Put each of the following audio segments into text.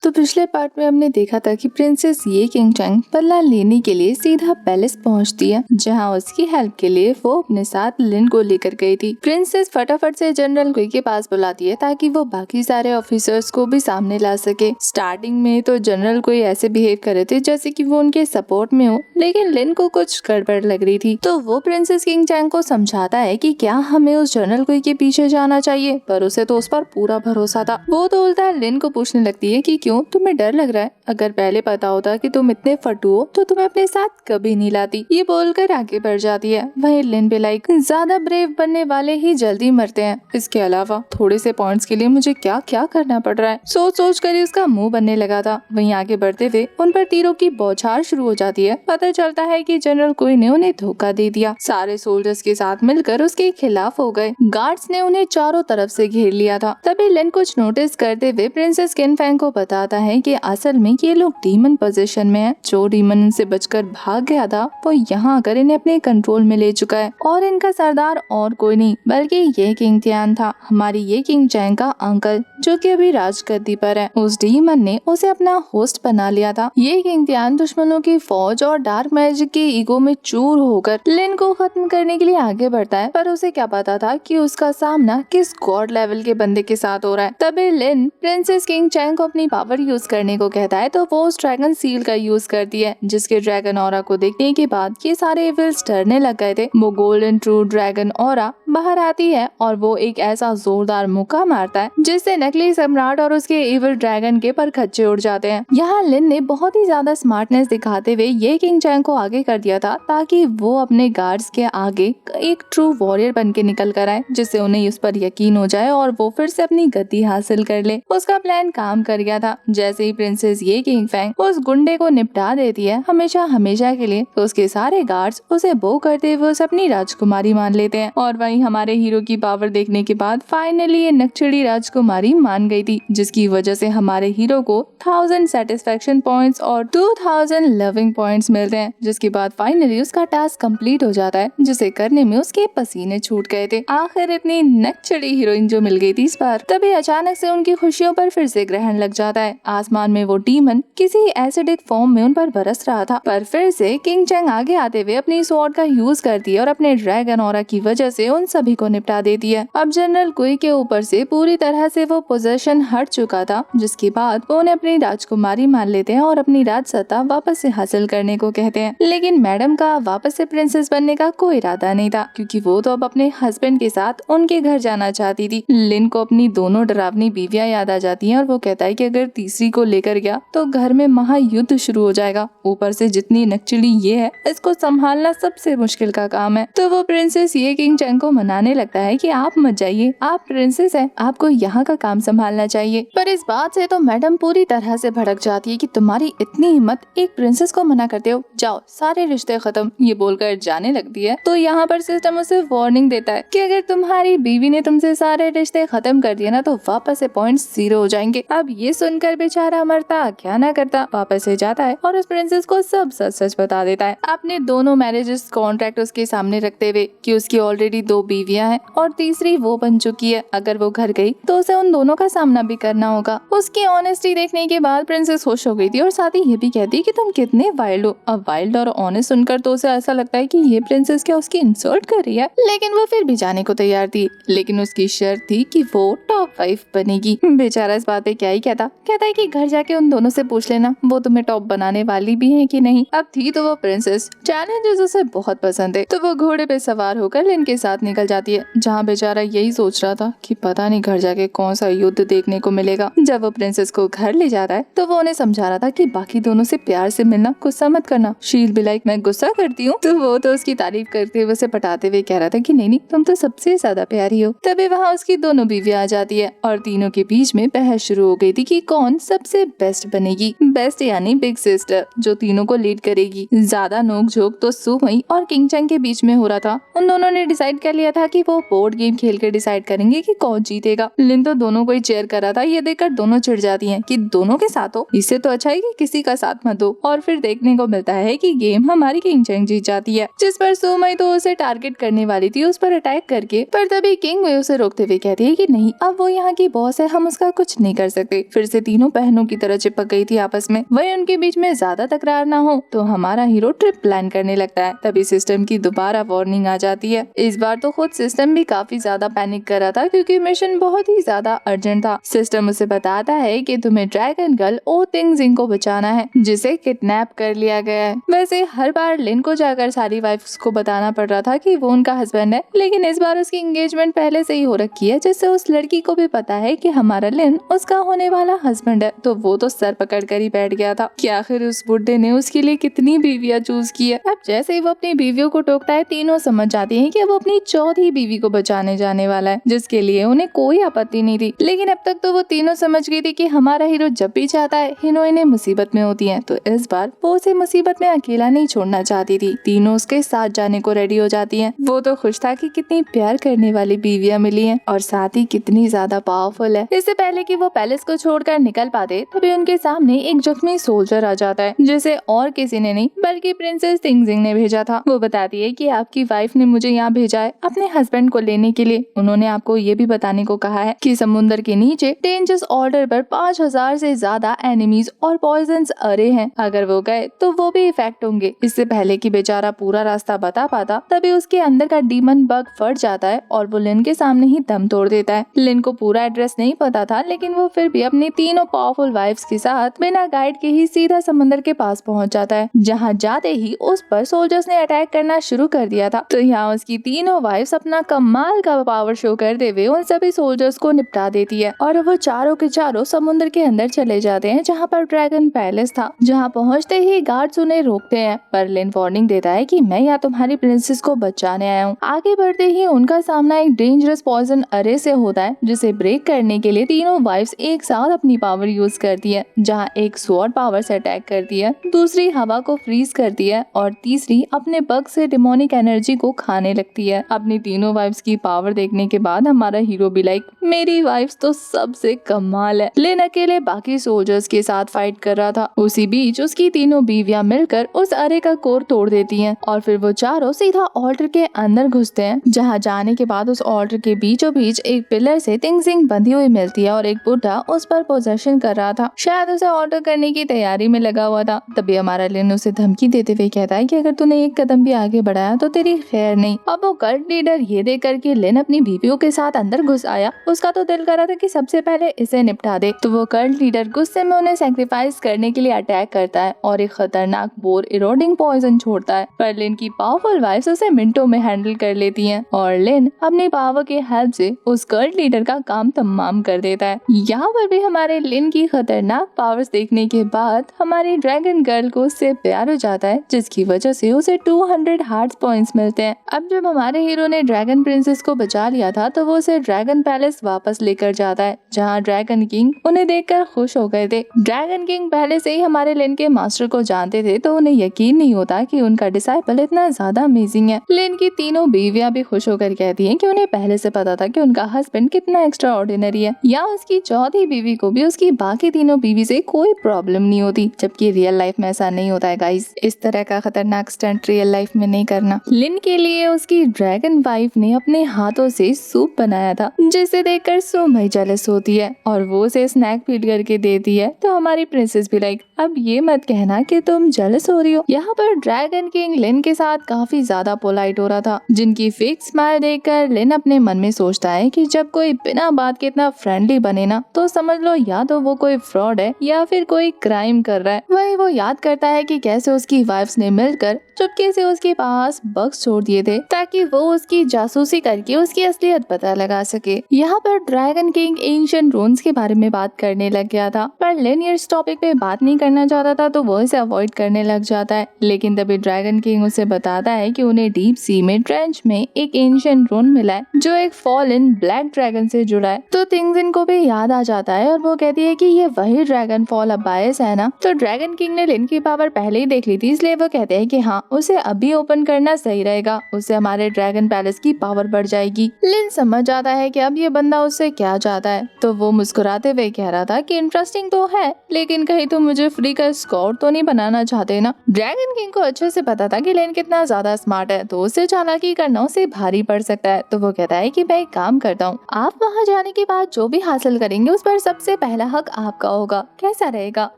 तो पिछले पार्ट में हमने देखा था कि प्रिंसेस ये किंग चैंग बल्ला लेने के लिए सीधा पैलेस पहुंचती है, जहां उसकी हेल्प के लिए वो अपने साथ लिन को लेकर गई थी। प्रिंसेस फटाफट से जनरल कुई के पास बुलाती है ताकि वो बाकी सारे ऑफिसर्स को भी सामने ला सके। स्टार्टिंग में तो जनरल कुई ऐसे बिहेव कर रहे थे जैसे कि वो उनके सपोर्ट में हो, लेकिन लिन को कुछ गड़बड़ लग रही थी। तो वो प्रिंसेस किंग चैंग को समझाता है कि क्या हमें उस जनरल कुई के पीछे जाना चाहिए, पर उसे तो उस पर पूरा भरोसा था। वो तो उल्टा लिन को पूछने लगती है कि क्यों, तुम्हें डर लग रहा है? अगर पहले पता होता कि तुम इतने फटू हो तो तुम्हें अपने साथ कभी नहीं लाती। ये बोलकर आगे बढ़ जाती है। वहीं लिन भी लाइक, ज्यादा ब्रेव बनने वाले ही जल्दी मरते हैं, इसके अलावा थोड़े से पॉइंट्स के लिए मुझे क्या क्या करना पड़ रहा है। सोच सोच कर ही उसका मुंह बनने लगा था। वहीं आगे बढ़ते हुए उन पर तीरों की बौछार शुरू हो जाती है। पता चलता है कि जनरल कुई ने उन्हें धोखा दे दिया। सारे सोल्जर्स के साथ मिलकर उसके खिलाफ हो गए। गार्ड्स ने उन्हें चारों तरफ से घेर लिया था। तभी लिन कुछ नोटिस करते हुए प्रिंसेस किन फैंग को बताता है कि असल में ये लोग डीमन पोजीशन में है। जो डीमन इनसे बचकर भाग गया था वो यहाँ आकर इन्हें अपने कंट्रोल में ले चुका है, और इनका सरदार और कोई नहीं बल्कि ये किंग तियान था, हमारी ये किंग चैंग का अंकल, जो कि अभी राजगद्दी पर है। उस डीमन ने उसे अपना होस्ट बना लिया था। ये किंग तियान दुश्मनों की फौज और डार्क मैजिक के ईगो में चूर होकर लिन को खत्म करने के लिए आगे बढ़ता है, पर उसे क्या पता था कि उसका सामना किस गॉड लेवल के बंदे के साथ हो रहा है। तभी लिन प्रिंसेस किंग चैंग को अपनी पावर यूज करने को कहता है, तो वो उस ड्रैगन सील का यूज करती है, जिसके ड्रैगन ऑरा को देखने के बाद ये सारे एविल्स डरने लग गए थे। वो गोल्डन ट्रू ड्रैगन ऑरा बाहर आती है और वो एक ऐसा जोरदार मुक्का मारता है जिससे नकली सम्राट और उसके एविल ड्रैगन के परखच्चे उड़ जाते हैं। यहाँ लिन ने बहुत ही ज्यादा स्मार्टनेस दिखाते हुए ये किंग चैंग को आगे कर दिया था ताकि वो अपने गार्ड्स के आगे एक ट्रू वॉरियर बन के निकल कर आए, जिससे उन्हें उस पर यकीन हो जाए और वो फिर से अपनी गद्दी हासिल कर ले। उसका प्लान काम कर गया था। जैसे ही प्रिंसेस ये किंग फैंग उस गुंडे को निपटा देती है हमेशा हमेशा के लिए, तो उसके सारे गार्ड्स उसे बो करते हुए उसे अपनी राजकुमारी मान लेते हैं। और वहीं हमारे हीरो की पावर देखने के बाद फाइनली ये नक्चड़ी राजकुमारी मान गई थी, जिसकी वजह से हमारे हीरो को 1000 सेटिस्फेक्शन पॉइंट्स और 2000 लविंग पॉइंट्स मिलते हैं, जिसके बाद फाइनली उसका टास्क कंप्लीट हो जाता है, जिसे करने में उसके पसीने छूट गए थे। आखिर इतनी नक्चड़ी हीरोइन जो मिल गई थी इस बार। तभी अचानक से उनकी खुशियों पर फिर से ग्रहण लग जाता है। आसमान में वो डीमन किसी एसिडिक फॉर्म में उन पर बरस रहा था, पर फिर से किंग चैंग आगे आते हुए अपनी स्वॉर्ड का यूज करती है और अपने ड्रैगन ऑरा की वजह से उन सभी को निपटा देती है। अब जनरल कुई के ऊपर से पूरी तरह से वो पोजेशन हट चुका था, जिसके बाद वो उन्हें अपनी राजकुमारी मान लेते हैं और अपनी राजसत्ता वापस से हासिल करने को कहते हैं। लेकिन मैडम का वापस से प्रिंसेस बनने का कोई इरादा नहीं था, क्योंकि वो तो अब अपने हस्बैंड के साथ उनके घर जाना चाहती थी। लिन को अपनी दोनों डरावनी बीवियां याद आ जाती हैं और वो कहता है कि अगर तीसरी को लेकर गया तो घर में महायुद्ध शुरू हो जाएगा। ऊपर से जितनी नक्चड़ी ये है, इसको संभालना सबसे मुश्किल का काम है। तो वो प्रिंसेस ये किंग चैंग को मनाने लगता है कि आप मत जाइए, आप प्रिंसेस हैं, आपको यहाँ का काम संभालना चाहिए। पर इस बात से तो मैडम पूरी तरह से भड़क जाती है कि तुम्हारी इतनी हिम्मत, एक प्रिंसेस को मना करते हो, जाओ सारे रिश्ते खत्म। ये बोलकर जाने लगती है। तो यहाँ पर सिस्टम उसे वार्निंग देता है कि अगर तुम्हारी बीवी ने तुमसे सारे रिश्ते खत्म कर दिए ना तो वापस से पॉइंट्स 0 हो जाएंगे। अब ये सुनकर बेचारा मरता क्या ना करता वापस से जाता है और उस प्रिंसेस को सब सच सच बता देता है, अपने दोनों मैरिजेस कॉन्ट्रैक्ट उसके सामने रखते हुए कि उसकी ऑलरेडी 2 बीवियां हैं और तीसरी वो बन चुकी है। अगर वो घर गई तो उसे उन दोनों का सामना भी करना होगा। उसकी ऑनेस्टी देखने के बाद प्रिंसेस खुश हो गई थी और साथ ही ये भी कहती कि तुम कितने वाइल्ड हो। अब वाइल्ड और ऑनेस्ट सुनकर तो उसे ऐसा लगता है कि ये प्रिंसेस क्या उसकी इंसल्ट कर रही है, लेकिन वो फिर भी जाने को तैयार थी। लेकिन उसकी शर्त थी कि वो टॉप 5 बनेगी। बेचारा इस बात पे क्या ही कहता है कि घर जाके उन दोनों से पूछ लेना वो तुम्हें टॉप बनाने वाली भी है कि नहीं। अब थी तो वो प्रिंसेस, चैलेंजेस उसे बहुत पसंद है, तो वो घोड़े पे सवार होकर लिन के साथ निकल जाती है, जहाँ बेचारा यही सोच रहा था कि पता नहीं घर जाके कौन सा युद्ध देखने को मिलेगा। जब वो प्रिंसेस को घर ले जा रहा है तो वो उन्हें समझा रहा था कि बाकी दोनों से प्यार से मिलना, गुस्सा मत करना। शील भी लाइक, मैं गुस्सा करती हूँ? तो वो तो उसकी तारीफ करते हुए उसे पटाते हुए कह रहा था कि नहीं तुम तो सबसे ज्यादा प्यारी हो। तभी वहाँ उसकी दोनों बीवियां आ जाती है और तीनों के बीच में बहस शुरू हो गई थी कि कौन सबसे बेस्ट बनेगी। बेस्ट यानी बिग सिस्टर, जो तीनों को लीड करेगी। ज्यादा नोक-झोंक तो सू मई और किंग चैंग के बीच में हो रहा था। उन दोनों ने डिसाइड कर लिया था कि वो बोर्ड गेम खेल कर डिसाइड करेंगे कि कौन जीतेगा। लिन तो दोनों को ही चेयर कर रहा था। ये देखकर दोनों चिढ़ जाती हैं कि दोनों के साथ हो, इससे तो अच्छा है कि किसी का साथ मत दो। और फिर देखने को मिलता है कि गेम हमारी किंग चैंग जीत जाती है, जिस पर सू मई तो उसे टारगेट करने वाली थी उस पर अटैक करके, पर तभी किंग वे उसे रोकते हुए कहती है कि नहीं, अब वो यहाँ की बॉस है, हम उसका कुछ नहीं कर सकते। फिर से तीनों बहनों की तरह चिपक गई थी आपस में। वही उनके बीच में ज्यादा तकरार ना हो तो हमारा हीरो ट्रिप प्लान करने लगता है। तभी सिस्टम की दोबारा वार्निंग आ जाती है। इस बार तो खुद सिस्टम भी काफी ज्यादा पैनिक कर रहा था क्योंकि मिशन बहुत ही ज्यादा अर्जेंट था। सिस्टम उसे बताता है कि तुम्हें ड्रैगन गर्ल ओ तिंगजिंग को बचाना है जिसे किडनैप कर लिया गया है। वैसे हर बार लिन को जाकर सारी वाइफ्स को बताना पड़ रहा था कि वो उनका हस्बैंड है, लेकिन इस बार उसकी एंगेजमेंट पहले से ही हो रखी है जिससे उस लड़की को भी पता है कि हमारा लिन उसका होने वाला हस्बैंड है। तो वो तो सर पकड़ कर ही बैठ गया था कि आखिर उस बुड्ढे ने उसके लिए कितनी बीवियां चूज की है। अब जैसे ही वो अपनी बीवियों को टोकता है तीनों समझ जाती हैं कि वो अपनी चौथी बीवी को बचाने जाने वाला है, जिसके लिए उन्हें कोई आपत्ति नहीं थी। लेकिन अब तक तो वो तीनों समझ गई थी कि हमारा हीरो जब भी चाहता है हीरोइनें मुसीबत में होती हैं, तो इस बार वो उसे मुसीबत में अकेला नहीं छोड़ना चाहती थी। तीनों उसके साथ जाने को रेडी हो जाती हैं। वो तो खुश था कि कितनी प्यार करने वाली बीवियां मिली हैं और साथ ही कितनी ज्यादा पावरफुल है। इससे पहले कि वो पैलेस को छोड़कर निकल पाते तभी उनके सामने एक जख्मी सोल्जर आ जाता है जिसे और किसी ने नहीं बल्कि प्रिंसेस तिंगजिंग ने भेजा था। वो बताती है कि आपकी वाइफ ने मुझे यहाँ भेजा है अपने हस्बैंड को लेने के लिए। उन्होंने आपको ये भी बताने को कहा है कि समुद्र के नीचे डेंजरस ऑर्डर पर 5000 से ज्यादा एनिमीज और पॉइजन्स अरे हैं। अगर वो गए तो वो भी इफेक्ट होंगे। इससे पहले कि बेचारा पूरा रास्ता बता पाता तभी उसके अंदर का डीमन बग फट जाता है और वो लिन के सामने ही दम तोड़ देता है। लिन को पूरा एड्रेस नहीं पता था लेकिन वो फिर भी अपनी तीनों पावरफुल वाइफ्स के साथ बिना गाइड के ही सीधा समंदर के पास पहुंच जाता है, जहां जाते ही उस पर सोल्जर्स ने अटैक करना शुरू कर दिया था। तो यहाँ उसकी तीनों वाइफ्स अपना कमाल का पावर शो करते हुए उन सभी सोल्जर्स को निपटा देती है और वो चारों के चारों समुद्र के अंदर चले जाते हैं जहाँ पर ड्रैगन पैलेस था। जहाँ पहुँचते ही गार्ड्स उन्हें रोकते हैं पर लिन वार्निंग देता है कि मैं यहाँ तुम्हारी प्रिंसेस को बचाने आया हूँ। आगे बढ़ते ही उनका सामना एक डेंजरस पॉइजन अरे से होता है जिसे ब्रेक करने के लिए तीनों वाइफ्स एक साथ अपनी पावर यूज करती है। जहाँ एक स्वॉर्ड पावर से अटैक करती है, दूसरी हवा को फ्रीज करती है और तीसरी अपने बग से डिमोनिक एनर्जी को खाने लगती है। अपनी तीनों वाइफ्स की पावर देखने के बाद हमारा हीरो भी लाइक मेरी वाइफ्स तो सबसे कमाल है। लिन अकेले बाकी सोल्जर्स के साथ फाइट कर रहा था। उसी बीच उसकी तीनों बीवियां मिलकर उस अरे का कोर तोड़ देती हैं और फिर वो चारों सीधा ऑल्टर के अंदर घुसते हैं। जहाँ जाने के बाद उस ऑल्टर के बीचों बीच एक पिलर से तिंगजिंग बंधी हुई मिलती है और एक बुढ़ा उस पर पोजेशन कर रहा था, शायद उसे ऑर्डर करने की तैयारी में लगा हुआ था। तभी हमारा लिन उसे धमकी देते हुए कहता है कि अगर तूने एक कदम भी आगे बढ़ाया तो तेरी खैर नहीं। अब वो कल्ट लीडर ये देख कर के लिन अपनी बीवियों के साथ अंदर घुस आया, उसका तो दिल कर रहा था कि सबसे पहले इसे निपटा दे। तो वो कल्ट लीडर गुस्से में उन्हें सैक्रिफाइस करने के लिए अटैक करता है और एक खतरनाक बोर इरोडिंग पॉइजन छोड़ता है, पर लिन की पावरफुल वाइफ्स उसे मिनटों में हैंडल कर लेती हैं और लिन अपनी पावर के हेल्प से उस कल्ट लीडर का काम तमाम कर देता है। यहाँ पर भी हमारे लिन की खतरनाक पावर्स देखने के बाद हमारी ड्रैगन गर्ल को उससे प्यार हो जाता है, जिसकी वजह से उसे 200 हार्ट पॉइंट्स मिलते हैं। अब जब हमारे हीरो ने ड्रैगन प्रिंसेस को बचा लिया था तो वो उसे ड्रैगन पैलेस वापस लेकर जाता है, जहाँ ड्रैगन किंग उन्हें देखकर खुश हो गए थे। ड्रैगन किंग पहले से ही हमारे लिन के मास्टर को जानते थे तो उन्हें यकीन नहीं होता कि उनका डिसाइपल इतना ज्यादा अमेजिंग है। लिन की तीनों बीवियां भी खुश होकर कहती हैं कि उन्हें पहले से पता था कि उनका हस्बैंड कितना एक्स्ट्रा ऑर्डिनरी है। या उसकी चौथी बीवी को भी उसकी बाकी तीनों बीवी से कोई प्रॉब्लम नहीं होती, जबकि रियल लाइफ में ऐसा नहीं होता है गाइस। इस तरह का खतरनाक स्टंट रियल लाइफ में नहीं करना। लिन के लिए उसकी ड्रैगन वाइफ ने अपने हाथों से सूप बनाया था, जिसे देखकर सुमई जेलस होती है और वो उसे स्नैक फीड करके देती है। तो हमारी प्रिंसेस भी लाइक अब ये मत कहना कि तुम जेलस हो रही हो। यहाँ पर ड्रैगन किंग लिन के साथ काफी ज्यादा पोलाइट हो रहा था, जिनकी फेक स्माइल देखकर लिन अपने मन में सोचता है कि जब कोई बिना बात के इतना फ्रेंडली बने ना तो समझ लो या तो वो कोई फ्रॉड है या फिर कोई क्राइम कर रहा है। वही वो याद करता है कि कैसे उसकी वाइफ्स ने मिलकर चुपके से उसके पास बग्स छोड़ दिए थे ताकि वो उसकी जासूसी करके उसकी असलियत पता लगा सके। यहाँ पर ड्रैगन किंग एंशिएंट रून्स के बारे में बात करने लग गया था, पर लिन इस टॉपिक पे बात नहीं करना चाहता था तो वो इसे अवॉइड करने लग जाता है। लेकिन तभी ड्रैगन किंग उसे बताता है कि उन्हें डीप सी में ट्रेंच में एक एंशिएंट रून मिला है जो एक फॉलन ब्लैक ड्रैगन से जुड़ा है। तो तिंगजिन को भी याद आ जाता है और वो कहती है कि ये वही ड्रैगन फॉल अबायस है ना। तो ड्रैगन किंग ने लिन की पावर पहले ही देख ली थी, इसलिए वो कहते हैं कि हाँ उसे अभी ओपन करना सही रहेगा, उससे हमारे ड्रैगन पैलेस की पावर बढ़ जाएगी। लिन समझ जाता है कि अब ये बंदा उससे क्या चाहता है, तो वो मुस्कुराते हुए कह रहा था कि इंटरेस्टिंग तो है लेकिन कहीं तुम मुझे फ्री का स्कॉट तो नहीं बनाना चाहते ना। ड्रैगन किंग को अच्छे से पता था कि लिन कितना ज्यादा स्मार्ट है, तो उससे चालाकी करना उसे भारी पड़ सकता है। तो वो कहता है कि मैं एक काम करता हूँ, आप वहाँ जाने के बाद जो भी हासिल करेंगे उस पर सबसे पहला वाला हक आपका होगा, कैसा रहेगा?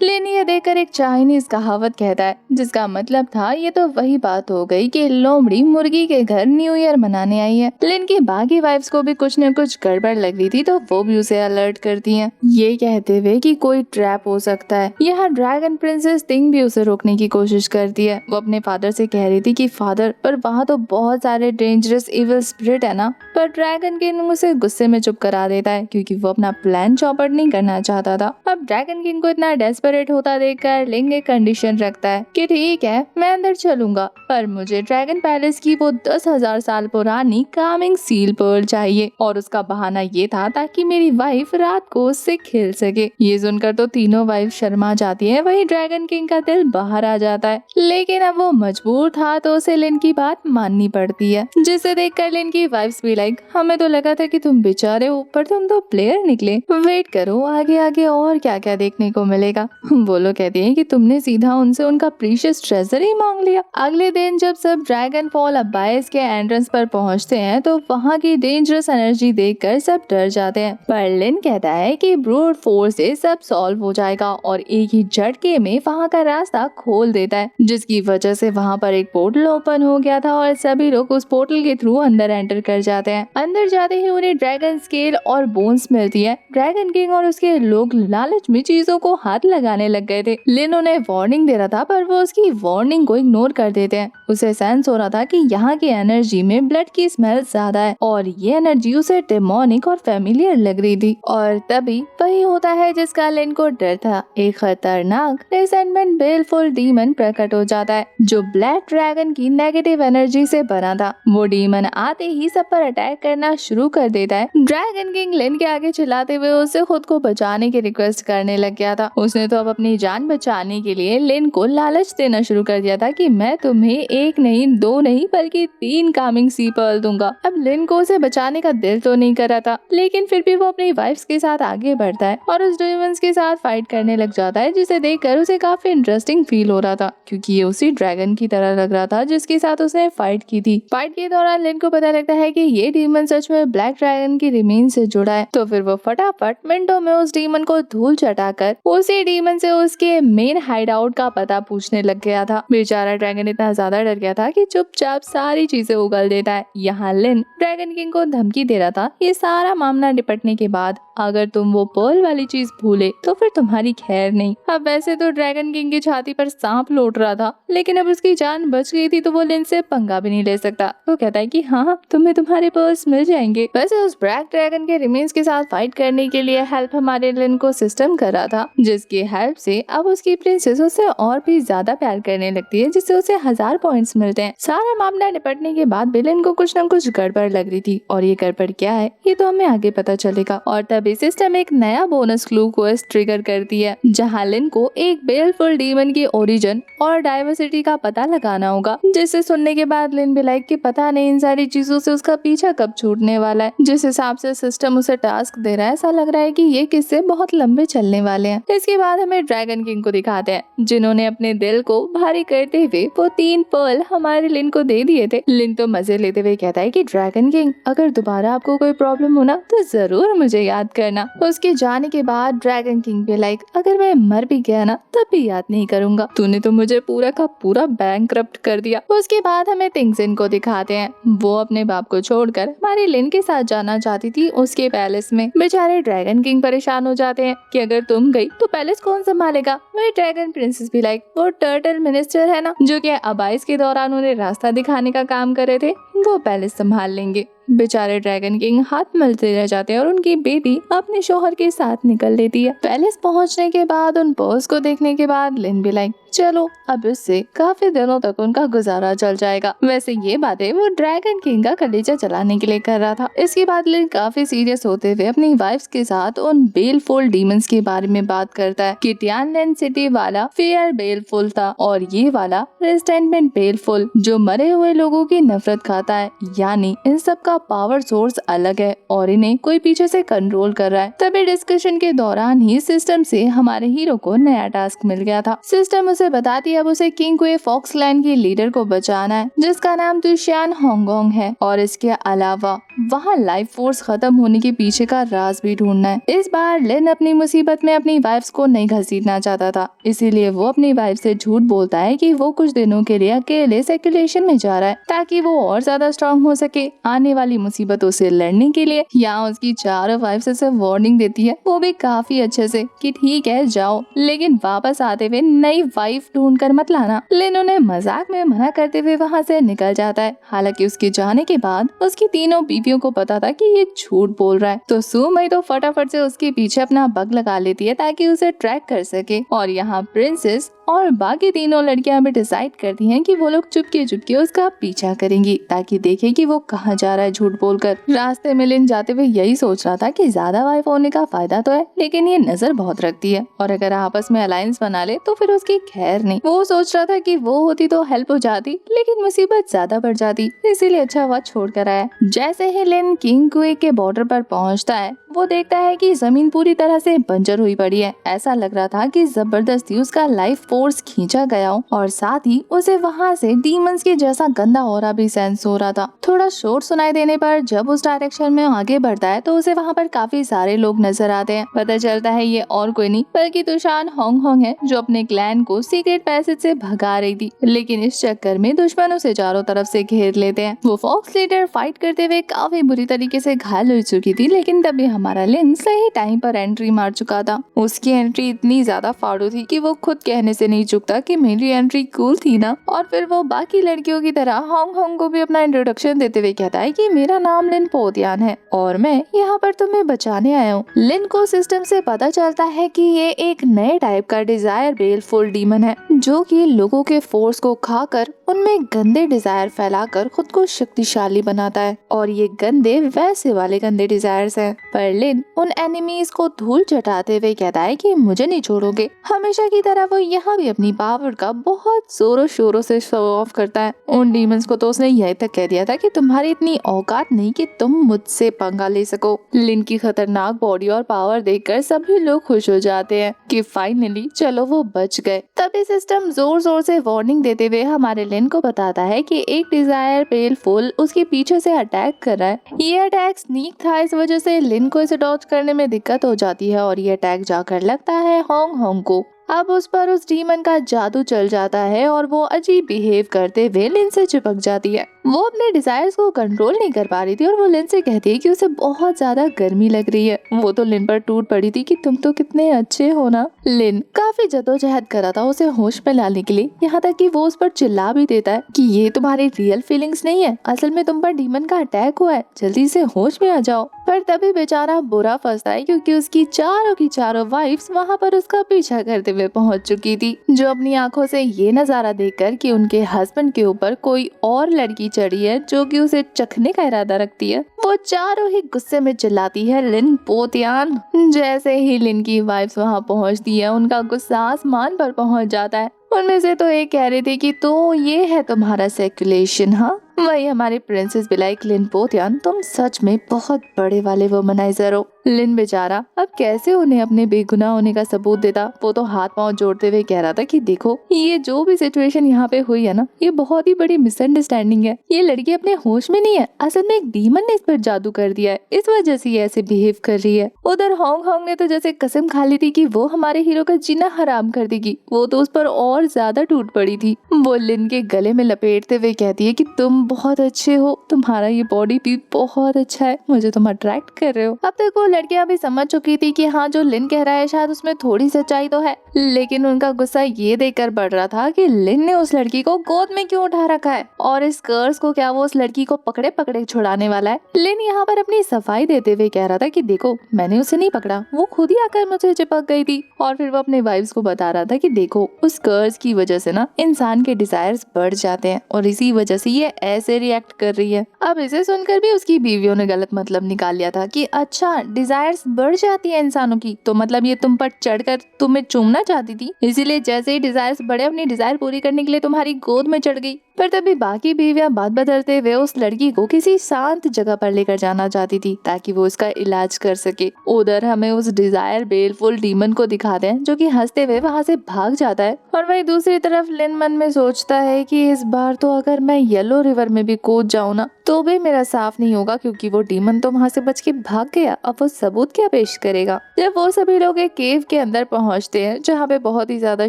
लिन ये देखकर एक चाइनीज कहावत कहता है, जिसका मतलब था ये तो वही बात हो गई कि लोमड़ी मुर्गी के घर न्यू ईयर मनाने आई है। लिन की बाकी वाइफ्स को भी कुछ न कुछ गड़बड़ लग रही थी, तो वो भी उसे अलर्ट करती हैं, ये कहते हुए कि कोई ट्रैप हो सकता है। यहाँ ड्रैगन प्रिंसेस तिंग भी उसे रोकने की कोशिश करती है। वो अपने फादर से कह रही थी कि फादर, पर वहाँ तो बहुत सारे डेंजरस इविल स्पिरिट है ना। पर ड्रैगन किंग उसे गुस्से में चुप करा देता है, क्योंकि वो अपना प्लान चौपट नहीं करना चाहता था। अब ड्रैगन किंग को इतना डेस्परेट होता देखकर लिंग एक कंडीशन रखता है कि ठीक है, मैं अंदर चलूंगा, पर मुझे ड्रैगन पैलेस की वो 10,000 साल पुरानी कामिंग सील पर्ल चाहिए। और उसका बहाना ये था ताकि मेरी वाइफ रात को उससे खेल सके। ये सुनकर तो तीनों वाइफ शर्मा जाती है, वही ड्रैगन किंग का दिल बाहर आ जाता है। लेकिन अब वो मजबूर था, तो उसे लिन की बात माननी पड़ती है, जिसे देखकर लिन की वाइफ्स भी लाइक, हमें तो लगा था कि तुम बेचारे हो, पर तुम तो प्लेयर निकले। वेट करो, आगे आगे और क्या क्या देखने को मिलेगा। वो लोग कहते हैं कि तुमने सीधा उनसे उनका प्रीशियस ट्रेजर ही मांग लिया। अगले दिन जब सब ड्रैगन फॉल अबाइस के एंट्रेंस पर पहुंचते हैं, तो वहाँ की डेंजरस एनर्जी देखकर सब डर जाते हैं। पर लिन कहता है कि ब्रूट फोर्स से सब सॉल्व हो जाएगा, और एक ही झटके में वहाँ का रास्ता खोल देता है, जिसकी वजह से वहाँ पर एक पोर्टल ओपन हो गया था और सभी लोग उस पोर्टल के थ्रू अंदर एंटर कर जाते हैं। अंदर जाते ही उन्हें ड्रैगन स्केल और बोन्स मिलती है। ड्रैगन किंग और उसके लोग लालच में चीजों को हाथ लगाने लग गए थे। लिन उन्हें वार्निंग दे रहा था, पर वो उसकी वार्निंग को इग्नोर कर देते हैं। उसे सेंस हो रहा था कि यहाँ की एनर्जी में ब्लड की स्मेल ज्यादा है, और ये एनर्जी उसे डेमोनिक और फेमिलियर लग रही थी। और तभी वही होता है जिसका लिन को डर था। एक खतरनाक रिसेंटमेंट बेलफुल डीमन प्रकट हो जाता है, जो ब्लैक ड्रैगन की नेगेटिव एनर्जी से बना था। वो डीमन आते ही सब पर अटैक करना शुरू कर देता है। ड्रैगन किंग लिन के आगे चिल्लाते हुए उससे खुद को बचाने की रिक्वेस्ट करने लग गया था। उसने तो अब अपनी जान बचाने के लिए लिन को लालच देना शुरू कर दिया था कि मैं तुम्हें एक नहीं, दो नहीं, बल्कि 3 कामिंग सी पर्ल दूंगा। अब लिन को उसे बचाने का दिल तो नहीं कर रहा था, लेकिन फिर भी वो अपनी वाइफ्स के साथ आगे बढ़ता है और उस डीमंस के साथ फाइट करने लग जाता है, जिसे देखकर उसे काफी इंटरेस्टिंग फील हो रहा था, क्योंकि ये उसी ड्रैगन की तरह लग रहा था जिसके साथ उसने फाइट की थी। फाइट के दौरान लिन को पता लगता है कि ये डीमन सच में ब्लैक ड्रैगन की रिमेन से जुड़ा है। तो फिर वो फटाफट मिनटों में उस डीमन को धूल चटाकर उसी डीमन से उसके मेन हाइड आउट का पता पूछने लग गया था। बेचारा ड्रैगन इतना ज्यादा डर गया था कि चुपचाप सारी चीजें उगल देता है। यहाँ लिन ड्रैगन किंग को धमकी दे रहा था, ये सारा मामला निपटने के बाद अगर तुम वो पर्ल वाली चीज भूले तो फिर तुम्हारी खैर नहीं। अब वैसे तो ड्रैगन किंग की छाती पर सांप लौट रहा था, लेकिन अब उसकी जान बच गई थी, तो वो लिन से पंगा भी नहीं ले सकता। वो कहता है कि हाँ, तुम्हें तुम्हारे पर्ल्स मिल जाएंगे। वैसे उस ब्लैक ड्रैगन के रिमेन्स के साथ फाइट करने के लिए हेल्प हमारे लिन को सिस्टम कर रहा था, जिसकी हेल्प से अब उसकी प्रिंसेस उससे और भी ज्यादा प्यार करने लगती है, जिससे उसे 1000 पॉइंट्स मिलते हैं। सारा मामला निपटने के बाद भी लिन को कुछ न कुछ गड़बड़ लग रही थी, और ये गड़बड़ क्या है ये तो हमें आगे पता चलेगा। और तभी सिस्टम एक नया बोनस क्लू क्वेस्ट ट्रिगर करती है, जहाँ लिन को एक बेलफुल डीमन की ओरिजिन और डाइवर्सिटी का पता लगाना होगा, जिसे सुनने के बाद लिन भी लाइक कि पता नहीं इन सारी चीजों से उसका पीछा कब छूटने वाला है। जिस हिसाब से सिस्टम उसे टास्क दे रहा है, ऐसा लग रहा है कि ये किस्से बहुत लंबे चलने वाले हैं। इसके बाद हमें ड्रैगन किंग को दिखाते हैं, जिन्होंने अपने दिल को भारी करते हुए वो 3 पर्ल हमारे लिन को दे दिए थे। लिन तो मजे लेते हुए कहता है कि ड्रैगन किंग, अगर दोबारा आपको कोई प्रॉब्लम हो ना तो जरूर मुझे याद करना। उसके जाने के बाद ड्रैगन किंग भी लाइक, अगर मैं मर भी गया ना तब भी याद नहीं करूंगा, तूने तो मुझे पूरा का पूरा बैंकरप्ट कर दिया। उसके बाद हमें तिंगजिन को दिखाते हैं, वो अपने बाप को छोड़कर हमारे लिन के साथ जाना चाहती थी उसके पैलेस में। बेचारे ड्रैगन किंग परेशान हो जाते हैं कि अगर तुम गई तो पैलेस कौन संभालेगा। वही ड्रैगन प्रिंसेस भी लाइक, वो टर्टल मिनिस्टर है ना, जो कि अबाइस के दौरान उन्हें रास्ता दिखाने का काम कर रहे थे, वो पैलेस संभाल लेंगे। बेचारे ड्रैगन किंग हाथ मलते रह जाते हैं और उनकी बेटी अपने शोहर के साथ निकल लेती है। पैलेस पहुंचने के बाद उन पर्स को देखने के बाद लिन भी लाइक, चलो अब इससे काफी दिनों तक उनका गुजारा चल जाएगा। वैसे ये बातें वो ड्रैगन किंग का कलेजा चलाने के लिए कर रहा था। इसके बाद लिन काफी सीरियस होते हुए अपनी वाइफ्स के साथ उन बेलफुल डीमंस के बारे में बात करता है कि टियानलेन सिटी वाला फेयर बेलफुल था और ये वाला रिस्टेंटमेंट बेलफुल, जो मरे हुए लोगों की नफरत खाता जाता है, यानी इन सब का पावर सोर्स अलग है और इन्हें कोई पीछे से कंट्रोल कर रहा है। तभी डिस्कशन के दौरान ही सिस्टम से हमारे हीरो को नया टास्क मिल गया था। सिस्टम उसे बताती है अब उसे किंग क्वे फॉक्सलैंड की लीडर को बचाना है, जिसका नाम दुशियान होंगोंग है, और इसके अलावा वहाँ लाइफ फोर्स खत्म होने के पीछे का राज भी ढूंढना है। इस बार लिन अपनी मुसीबत में अपनी वाइफ्स को नहीं घसीटना चाहता था, इसीलिए वो अपनी वाइफ से झूठ बोलता है कि वो कुछ दिनों के लिए अकेले सर्कुलेशन में जा रहा है ताकि वो और ज्यादा स्ट्रांग हो सके आने वाली मुसीबतों से लड़ने के लिए। यहाँ उसकी चारों वाइफ्स उसे वार्निंग देती है, वो भी काफी अच्छे से, कि ठीक है जाओ, लेकिन वापस आते हुए नई वाइफ ढूंढ कर मत लाना। लिन उन्हें मजाक में मना करते हुए वहाँ से निकल जाता है। हालांकि उसके जाने के बाद उसकी तीनों बीवियों को पता था कि ये झूठ बोल रहा है, तो सू मई तो फटाफट से उसके पीछे अपना बग लगा लेती है ताकि उसे ट्रैक कर सके। और यहाँ प्रिंसेस और बाकी तीनों लड़कियां भी डिसाइड करती हैं कि वो लोग चुपके चुपके उसका पीछा करेंगी ताकि देखे कि वो कहाँ जा रहा है झूठ बोलकर। रास्ते में लिन जाते हुए यही सोच रहा था कि ज्यादा वाइफ होने का फायदा तो है, लेकिन ये नजर बहुत रखती है और अगर आपस में अलायंस बना ले तो फिर उसकी खैर नहीं। वो सोच रहा था कि वो होती तो हेल्प हो जाती, लेकिन मुसीबत ज्यादा बढ़ जाती, इसीलिए अच्छा हुआ छोड़ कर आया। जैसे ही लिन किंग क्वे के बॉर्डर पर पहुँचता है, वो देखता है कि जमीन पूरी तरह से बंजर हुई पड़ी है। ऐसा लग रहा था कि जबरदस्ती उसका लाइफ फोर्स खींचा गया हो और साथ ही उसे वहाँ से डीमंस के जैसा गंदा ऑरा भी सेंस हो रहा था। थोड़ा शोर सुनाई देने पर जब उस डायरेक्शन में आगे बढ़ता है तो उसे वहाँ पर काफी सारे लोग नजर आते हैं। पता चलता है ये और कोई नहीं बल्कि तुशान होंगहोंग है, जो अपने क्लैन को सीक्रेट पैसेज से भगा रही थी, लेकिन इस चक्कर में दुश्मनों से चारों तरफ से घेर लेते हैं। वो फॉक्स लीडर फाइट करते हुए काफी बुरी तरीके से घायल हो चुकी थी, लेकिन तभी हमारा लिन सही टाइम पर एंट्री मार चुका था। उसकी एंट्री इतनी ज्यादा फाड़ू थी कि वो खुद कहने से नहीं चुकता कि मेरी एंट्री कूल थी ना। और फिर वो बाकी लड़कियों की तरह होंगहोंग को भी अपना इंट्रोडक्शन देते हुए कहता है कि मेरा नाम लिन पोतियान है और मैं यहाँ पर तुम्हें बचाने आया हूँ। लिन को सिस्टम से पता चलता है कि ये एक नए टाइप का डिजायर बेलफुल डीमन है, जो कि लोगों के फोर्स को खाकर उनमें गंदे डिजायर फैलाकर खुद को शक्तिशाली बनाता है, और ये गंदे वैसे वाले गंदे डिजायर्स हैं। पर लिन उन एनिमीज को धूल चटाते हुए कहता है कि मुझे नहीं छोड़ोगे। हमेशा की तरह वो यहाँ भी अपनी पावर का बहुत जोरों शोरों से शो ऑफ करता है। उन डीमंस को तो उसने यही तक कह दिया था कि तुम्हारी इतनी औकात नहीं कि तुम मुझसे पंगा ले सको। लिन की खतरनाक बॉडी और पावर देखकर सभी लोग खुश हो जाते हैं कि फाइनली चलो वो बच गए। तभी सिस्टम जोर जोर से वार्निंग देते हुए हमारे लिन को बताता है कि एक डिजायर बेलफुल उसके पीछे से अटैक कर रहा है। ये अटैक स्नीक था, इस वजह से लिन को इसे डॉज करने में दिक्कत हो जाती है और ये अटैक जाकर लगता है होंगहोंग को। अब उस पर उस डीमन का जादू चल जाता है और वो अजीब बिहेव करते हुए लिन से चिपक जाती है। वो अपने डिजायर्स को कंट्रोल नहीं कर पा रही थी और वो लिन से कहती है कि उसे बहुत ज्यादा गर्मी लग रही है। वो तो लिन पर टूट पड़ी थी कि तुम तो कितने अच्छे हो ना। लिन काफी जद्दोजहद कर रहा था उसे होश में लाने के लिए, यहाँ तक कि वो उस पर चिल्ला भी देता है कि ये तुम्हारी रियल फीलिंग्स नहीं है, असल में तुम पर डीमन का अटैक हुआ है, जल्दी से होश में आ जाओ। पर तभी बेचारा बुरा फंसता है क्योंकि उसकी चारों की चारों वाइफ्स वहाँ पर उसका पीछा करते हुए पहुंच चुकी थी, जो अपनी आंखों से ये नजारा देखकर कि उनके हस्बैंड के ऊपर कोई और लड़की चढ़ी है जो कि उसे चखने का इरादा रखती है, वो चारों ही गुस्से में चिल्लाती है लिन पोतियान। जैसे ही लिन की वाइफ्स वहाँ पहुँचती है उनका गुस्सा आसमान पर पहुँच जाता है। उनमें से तो एक कह रही थी कि तो ये है तुम्हारा सर्कुलेशन, हाँ। वही हमारी प्रिंसेस भी लाइक लिन पोतियान, तुम सच में बहुत बड़े वाले वुमनाइजर हो। लिन बेचारा अब कैसे उन्हें अपने बेगुनाह होने का सबूत देता। वो तो हाथ पांव जोड़ते हुए कह रहा था कि देखो ये जो भी सिचुएशन यहाँ पे हुई है ना, ये बहुत ही बड़ी मिसअंडरस्टैंडिंग है। ये लड़की अपने होश में नहीं है, असल में एक डीमन ने इस पर जादू कर दिया है, इस वजह से ये ऐसे बिहेव कर रही है। उधर होंगहोंग ने तो जैसे कसम खा ली थी कि वो हमारे हीरो का जीना हराम कर देगी, वो तो उस पर और ज्यादा टूट पड़ी थी। वो लिन के गले में लपेटते हुए कहती है कि तुम बहुत अच्छे हो, तुम्हारा ये बॉडी भी बहुत अच्छा है, मुझे तुम अट्रैक्ट कर रहे हो। अब तक वो लड़कियां भी समझ चुकी थी कि हाँ जो लिन कह रहा है शायद उसमें थोड़ी सच्चाई तो है, लेकिन उनका गुस्सा ये देखकर बढ़ रहा था कि लिन ने उस लड़की को गोद में क्यों उठा रखा है और इस कर्स को क्या वो उस लड़की को पकड़े पकड़े छुड़ाने वाला है। लिन यहाँ पर अपनी सफाई देते हुए कह रहा था कि देखो मैंने उसे नहीं पकड़ा, वो खुद ही आकर मुझे चिपक गई थी। और फिर वो अपने वाइफ्स को बता रहा था कि देखो उस कर्स की वजह से ना इंसान के डिजायर्स बढ़ जाते हैं और इसी वजह से ये ऐसे रिएक्ट कर रही है। अब इसे सुनकर भी उसकी बीवियों ने गलत मतलब निकाल लिया था कि अच्छा डिजायर्स बढ़ जाती है इंसानों की, तो मतलब ये तुम पर चढ़कर तुम्हें चूमना चाहती थी, इसीलिए जैसे ही डिजायर्स बढ़े अपनी डिजायर पूरी करने के लिए तुम्हारी गोद में चढ़ गई। पर तभी बाकी बीवियां बात बदलते हुए उस लड़की को किसी शांत जगह पर लेकर जाना चाहती थी ताकि वो उसका इलाज कर सके। उधर हमें उस डिजायर बेलफुल डीमन को दिखाते हैं जो कि हंसते हुए वहाँ से भाग जाता है। और वही दूसरी तरफ लिन मन में सोचता है कि इस बार तो अगर मैं येलो रिवर में भी कूद जाऊँ ना तो भी मेरा साफ नहीं होगा, क्योंकि वो डीमन तो वहाँ से बच के भाग गया, अब वो सबूत क्या पेश करेगा। जब वो सभी लोग एक केव के अंदर पहुँचते हैं जहाँ पे बहुत ही ज्यादा